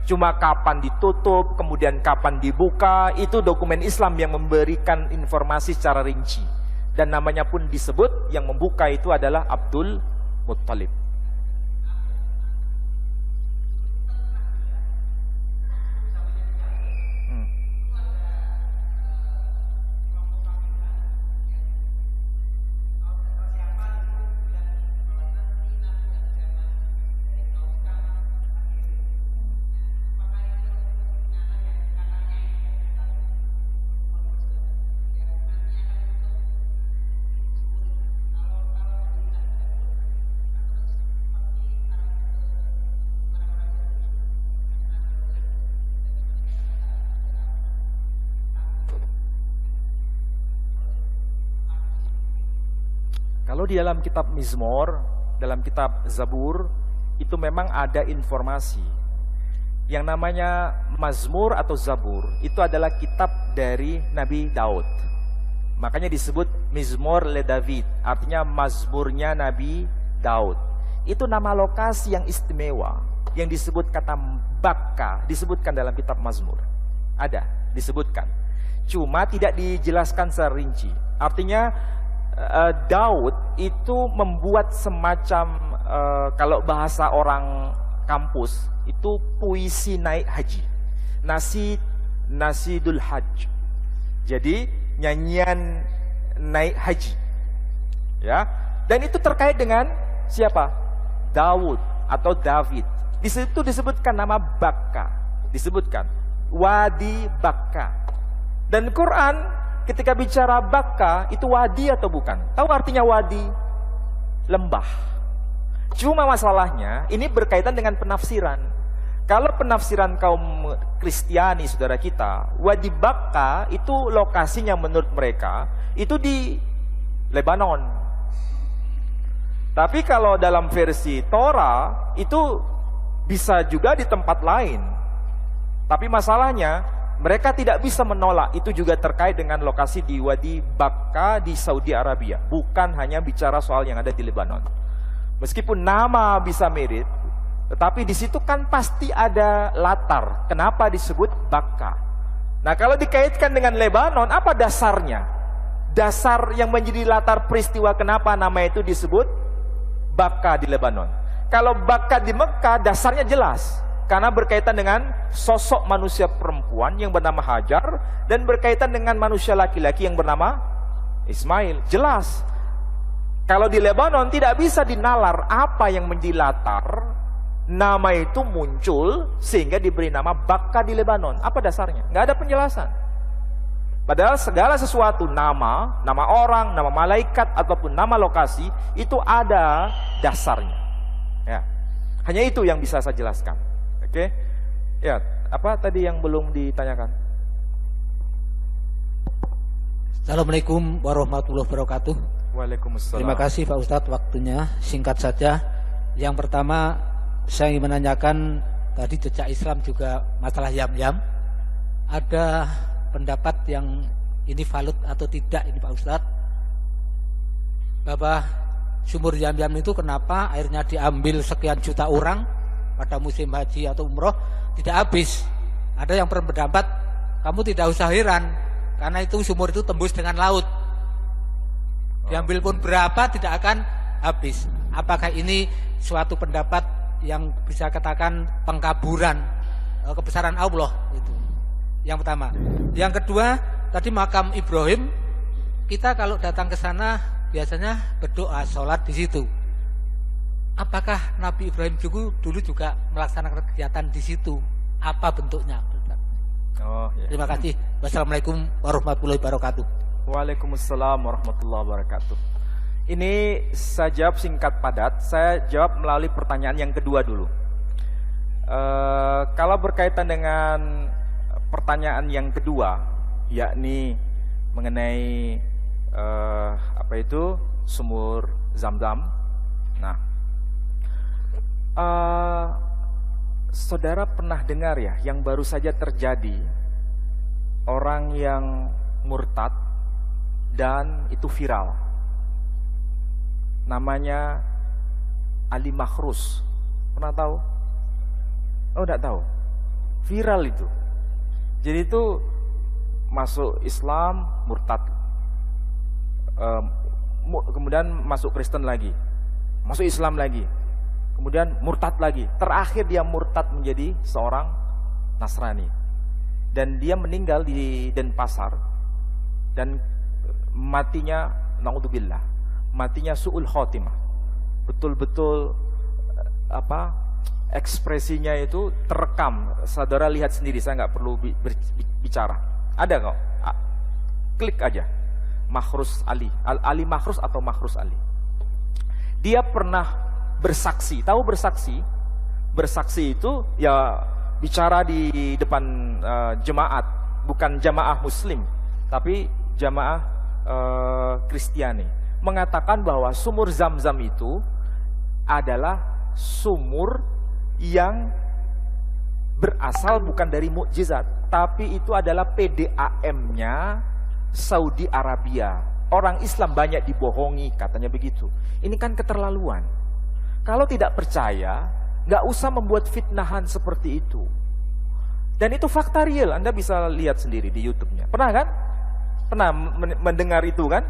Cuma kapan ditutup, kemudian kapan dibuka, itu dokumen Islam yang memberikan informasi secara rinci. Dan namanya pun disebut, yang membuka itu adalah Abdul Muttalib. Kalau di dalam kitab Mizmor, dalam kitab Zabur, itu memang ada informasi. Yang namanya Mazmur atau Zabur, itu adalah kitab dari Nabi Daud. Makanya disebut Mizmor le David, artinya Mazmurnya Nabi Daud. Itu nama lokasi yang istimewa, yang disebut kata Bakka, disebutkan dalam kitab Mazmur. Ada, disebutkan. Cuma tidak dijelaskan secara rinci. Artinya Daud itu membuat semacam kalau bahasa orang kampus itu puisi naik haji, nasidul hajj. Jadi nyanyian naik haji, ya. Dan itu terkait dengan siapa? Daud atau David. Di situ disebutkan nama Bakka, disebutkan Wadi Bakka. Dan Quran ketika bicara Bakka, itu wadi atau bukan? Tahu artinya wadi? Lembah. Cuma masalahnya, ini berkaitan dengan penafsiran. Kalau penafsiran kaum Kristiani, saudara kita, Wadi Bakka itu lokasinya menurut mereka, itu di Lebanon. Tapi kalau dalam versi Torah, itu bisa juga di tempat lain. Tapi masalahnya, mereka tidak bisa menolak, itu juga terkait dengan lokasi di Wadi Bakka di Saudi Arabia. Bukan hanya bicara soal yang ada di Lebanon. Meskipun nama bisa mirip, tetapi di situ kan pasti ada latar. Kenapa disebut Bakka? Nah, kalau dikaitkan dengan Lebanon, apa dasarnya? dasar yang menjadi latar peristiwa kenapa nama itu disebut Baka di Lebanon. Kalau Baka di Mekah dasarnya jelas, karena berkaitan dengan sosok manusia perempuan yang bernama Hajar dan berkaitan dengan manusia laki-laki yang bernama Ismail. Jelas. Kalau di Lebanon tidak bisa dinalar apa yang menjadi latar nama itu muncul sehingga diberi nama Baka di Lebanon. Apa dasarnya? Nggak ada penjelasan. Padahal segala sesuatu, nama orang, nama malaikat ataupun nama lokasi itu ada dasarnya. Ya. Hanya itu yang bisa saya jelaskan. Oke? Ya, apa tadi yang belum ditanyakan? Assalamualaikum warahmatullahi wabarakatuh. Waalaikumsalam. Terima kasih Pak Ustadz waktunya. Singkat saja. Yang pertama saya ingin menanyakan tadi jejak Islam juga masalah yam-yam. Ada pendapat yang ini valid atau tidak ini Pak Ustadz, bahwa sumur yam-yam itu kenapa airnya diambil sekian juta orang pada musim haji atau umroh tidak habis. Ada yang berpendapat kamu tidak usah heran karena itu sumur itu tembus dengan laut, diambil pun berapa tidak akan habis. Apakah ini suatu pendapat yang bisa katakan pengkaburan kebesaran Allah? Itu yang pertama. Yang kedua, tadi makam Ibrahim, kita kalau datang ke sana biasanya berdoa, sholat di situ. Apakah Nabi Ibrahim dulu juga melaksanakan kegiatan di situ? Apa bentuknya? Oh, ya. Terima kasih. Wassalamualaikum warahmatullahi wabarakatuh. Waalaikumsalam warahmatullahi wabarakatuh. Ini saya jawab singkat padat. Saya jawab melalui pertanyaan yang kedua dulu. Kalau berkaitan dengan pertanyaan yang kedua, yakni mengenai apa itu sumur Zam-Zam. Nah, saudara pernah dengar ya yang baru saja terjadi, orang yang murtad dan itu viral. Namanya Ali Makhrus. Pernah tahu? Oh, enggak tahu. Viral itu. Jadi itu masuk Islam, murtad, kemudian masuk Kristen lagi, masuk Islam lagi, kemudian murtad lagi. Terakhir dia murtad menjadi seorang Nasrani, dan dia meninggal di Denpasar, dan matinya, naudzubillah, matinya su'ul khotimah. Betul-betul ekspresinya itu terekam. Saudara lihat sendiri, saya nggak perlu bicara. Ada kok, klik aja Makhrus Ali, Ali Makhrus atau Makhrus Ali. Dia pernah bersaksi. Tahu bersaksi? Bersaksi itu ya bicara di depan jemaat, bukan jamaah Muslim, tapi jamaah Kristiani, mengatakan bahwa sumur Zam-Zam itu adalah sumur yang berasal bukan dari mukjizat, tapi itu adalah PDAM-nya Saudi Arabia. Orang Islam banyak dibohongi, katanya begitu. Ini kan keterlaluan. Kalau tidak percaya, nggak usah membuat fitnahan seperti itu. Dan itu fakta real, Anda bisa lihat sendiri di YouTube-nya. Pernah kan? Pernah mendengar itu kan?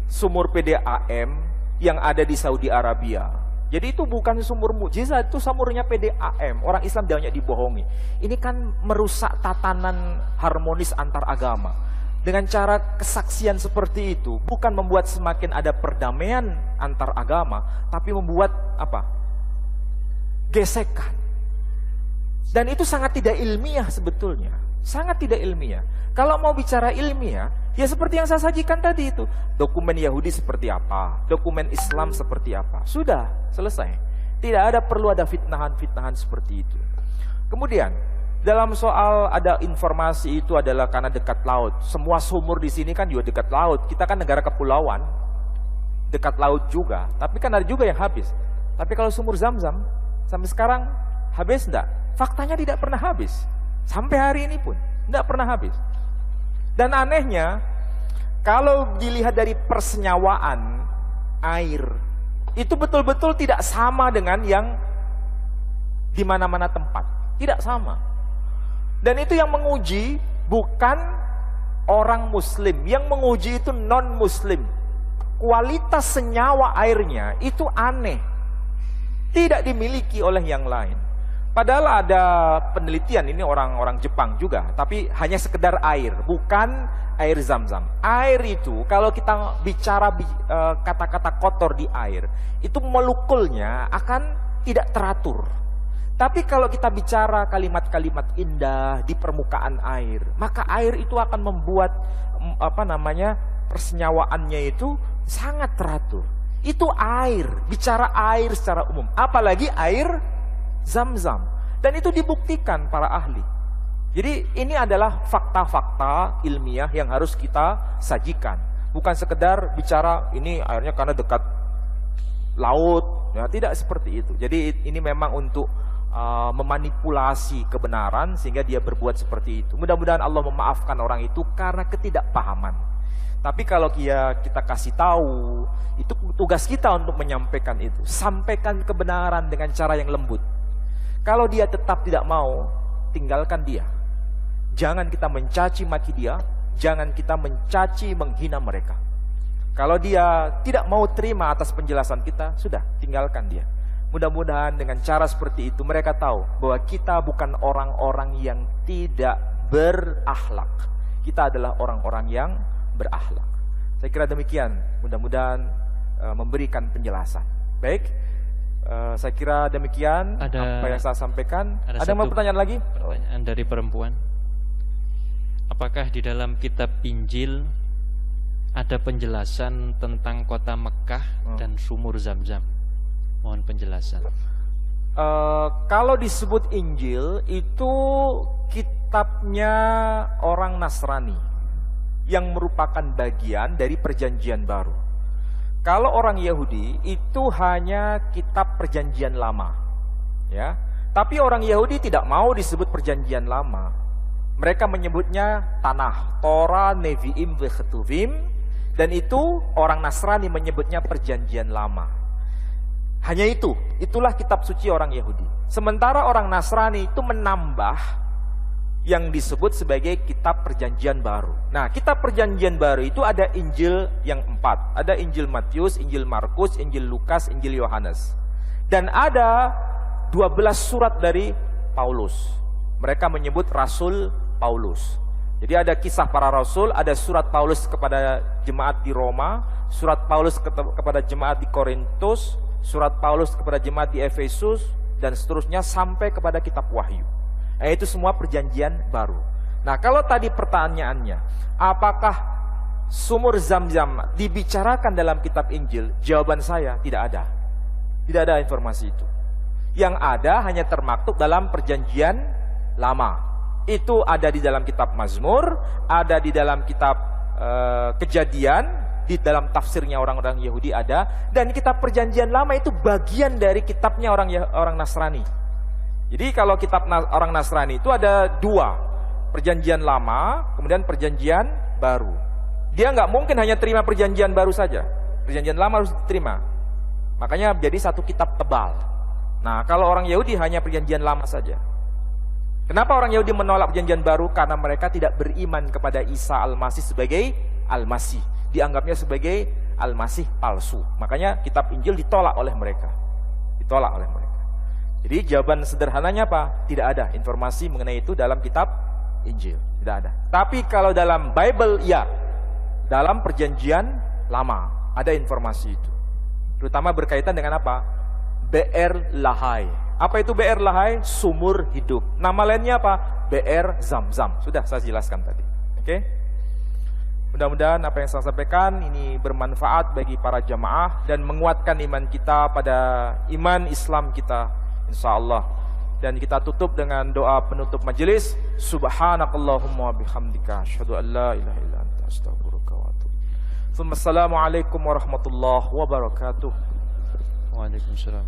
Sumur PDAM yang ada di Saudi Arabia. Jadi itu bukan sumur mukjizat, itu sumurnya PDAM. Orang Islam banyak dibohongi. Ini kan merusak tatanan harmonis antar agama. Dengan cara kesaksian seperti itu, bukan membuat semakin ada perdamaian antar agama, tapi membuat apa? Gesekan. Dan itu sangat tidak ilmiah sebetulnya. Sangat tidak ilmiah. Kalau mau bicara ilmiah, ya seperti yang saya sajikan tadi itu. Dokumen Yahudi seperti apa, dokumen Islam seperti apa. Sudah, selesai. Tidak ada perlu ada fitnahan-fitnahan seperti itu. Kemudian, dalam soal ada informasi itu adalah karena dekat laut. Semua sumur di sini kan juga dekat laut. Kita kan negara kepulauan, dekat laut juga. Tapi kan ada juga yang habis. Tapi kalau sumur Zam-Zam, sampai sekarang habis enggak? Faktanya tidak pernah habis. Sampai hari ini pun tidak pernah habis. Dan anehnya, kalau dilihat dari persenyawaan air, itu betul-betul tidak sama dengan yang di mana-mana tempat. Tidak sama. Dan itu yang menguji bukan orang muslim, yang menguji itu non muslim. Kualitas senyawa airnya itu aneh, tidak dimiliki oleh yang lain. Padahal ada penelitian, ini orang-orang Jepang juga, tapi hanya sekedar air, bukan air Zam-Zam. Air itu kalau kita bicara kata-kata kotor di air, itu molekulnya akan tidak teratur. Tapi kalau kita bicara kalimat-kalimat indah di permukaan air, maka air itu akan membuat persenyawaannya itu sangat teratur. Itu air, bicara air secara umum, apalagi air Zam-Zam. Dan itu dibuktikan para ahli. Jadi ini adalah fakta-fakta ilmiah yang harus kita sajikan. Bukan sekedar bicara ini airnya karena dekat laut, ya, tidak seperti itu. Jadi ini memang untuk memanipulasi kebenaran sehingga dia berbuat seperti itu. Mudah-mudahan Allah memaafkan orang itu karena ketidakpahaman. Tapi kalau kita kasih tahu, itu tugas kita untuk menyampaikan itu. Sampaikan kebenaran dengan cara yang lembut. Kalau dia tetap tidak mau, tinggalkan dia. Jangan kita mencaci maki dia, jangan kita mencaci menghina mereka. Kalau dia tidak mau terima atas penjelasan kita, sudah, tinggalkan dia. Mudah-mudahan dengan cara seperti itu mereka tahu bahwa kita bukan orang-orang yang tidak berakhlak. Kita adalah orang-orang yang berakhlak. Saya kira demikian, mudah-mudahan memberikan penjelasan. Baik, saya kira demikian apa yang saya sampaikan. Ada mau pertanyaan lagi? Pertanyaan dari perempuan. Apakah di dalam kitab Injil ada penjelasan tentang kota Mekah dan sumur Zam-Zam? Mohon penjelasan. Kalau disebut Injil itu kitabnya orang Nasrani yang merupakan bagian dari Perjanjian Baru. Kalau orang Yahudi itu hanya kitab Perjanjian Lama, ya. Tapi orang Yahudi tidak mau disebut Perjanjian Lama. Mereka menyebutnya Tanah, Torah, Nevi'im, Vechetuvim, dan itu orang Nasrani menyebutnya Perjanjian Lama. Hanya itulah kitab suci orang Yahudi. Sementara orang Nasrani itu menambah yang disebut sebagai kitab Perjanjian Baru. Nah, kitab Perjanjian Baru itu ada Injil yang 4. Ada Injil Matius, Injil Markus, Injil Lukas, Injil Yohanes. Dan ada 12 surat dari Paulus. Mereka menyebut Rasul Paulus. Jadi ada kisah para rasul, ada surat Paulus kepada jemaat di Roma, surat Paulus kepada jemaat di Korintus, surat Paulus kepada jemaat di Efesus, dan seterusnya sampai kepada kitab Wahyu. Nah, itu semua Perjanjian Baru. Nah, kalau tadi pertanyaannya, apakah sumur Zam-Zam dibicarakan dalam kitab Injil? Jawaban saya, tidak ada. Tidak ada informasi itu. Yang ada hanya termaktub dalam Perjanjian Lama. Itu ada di dalam kitab Mazmur, ada di dalam kitab Kejadian, di dalam tafsirnya orang-orang Yahudi ada, dan kitab Perjanjian Lama itu bagian dari kitabnya orang Nasrani. Jadi kalau kitab orang Nasrani itu ada 2, Perjanjian Lama, kemudian Perjanjian Baru. Dia nggak mungkin hanya terima Perjanjian Baru saja. Perjanjian Lama harus diterima. Makanya jadi satu kitab tebal. Nah, kalau orang Yahudi hanya Perjanjian Lama saja. Kenapa orang Yahudi menolak Perjanjian Baru? Karena mereka tidak beriman kepada Isa Al-Masih sebagai Al-Masih. Dianggapnya sebagai Al-Masih palsu. Makanya kitab Injil ditolak oleh mereka. Ditolak oleh mereka. Jadi jawaban sederhananya apa? Tidak ada informasi mengenai itu dalam kitab Injil. Tidak ada. Tapi kalau dalam Bible, ya. Dalam Perjanjian Lama ada informasi itu. Terutama berkaitan dengan apa? Be'er Lahai. Apa itu Be'er Lahai? Sumur hidup. Nama lainnya apa? Be'er Zam-Zam. Sudah saya jelaskan tadi. Oke? Mudah-mudahan apa yang saya sampaikan ini bermanfaat bagi para jamaah dan menguatkan iman kita pada iman Islam kita. InsyaAllah. Dan kita tutup dengan doa penutup majelis. Subhanakallahumma bihamdika asyhadu an la ilaha illa anta astaghfiruka wa atubu ilaik. Assalamualaikum warahmatullahi wabarakatuh. Waalaikumsalam.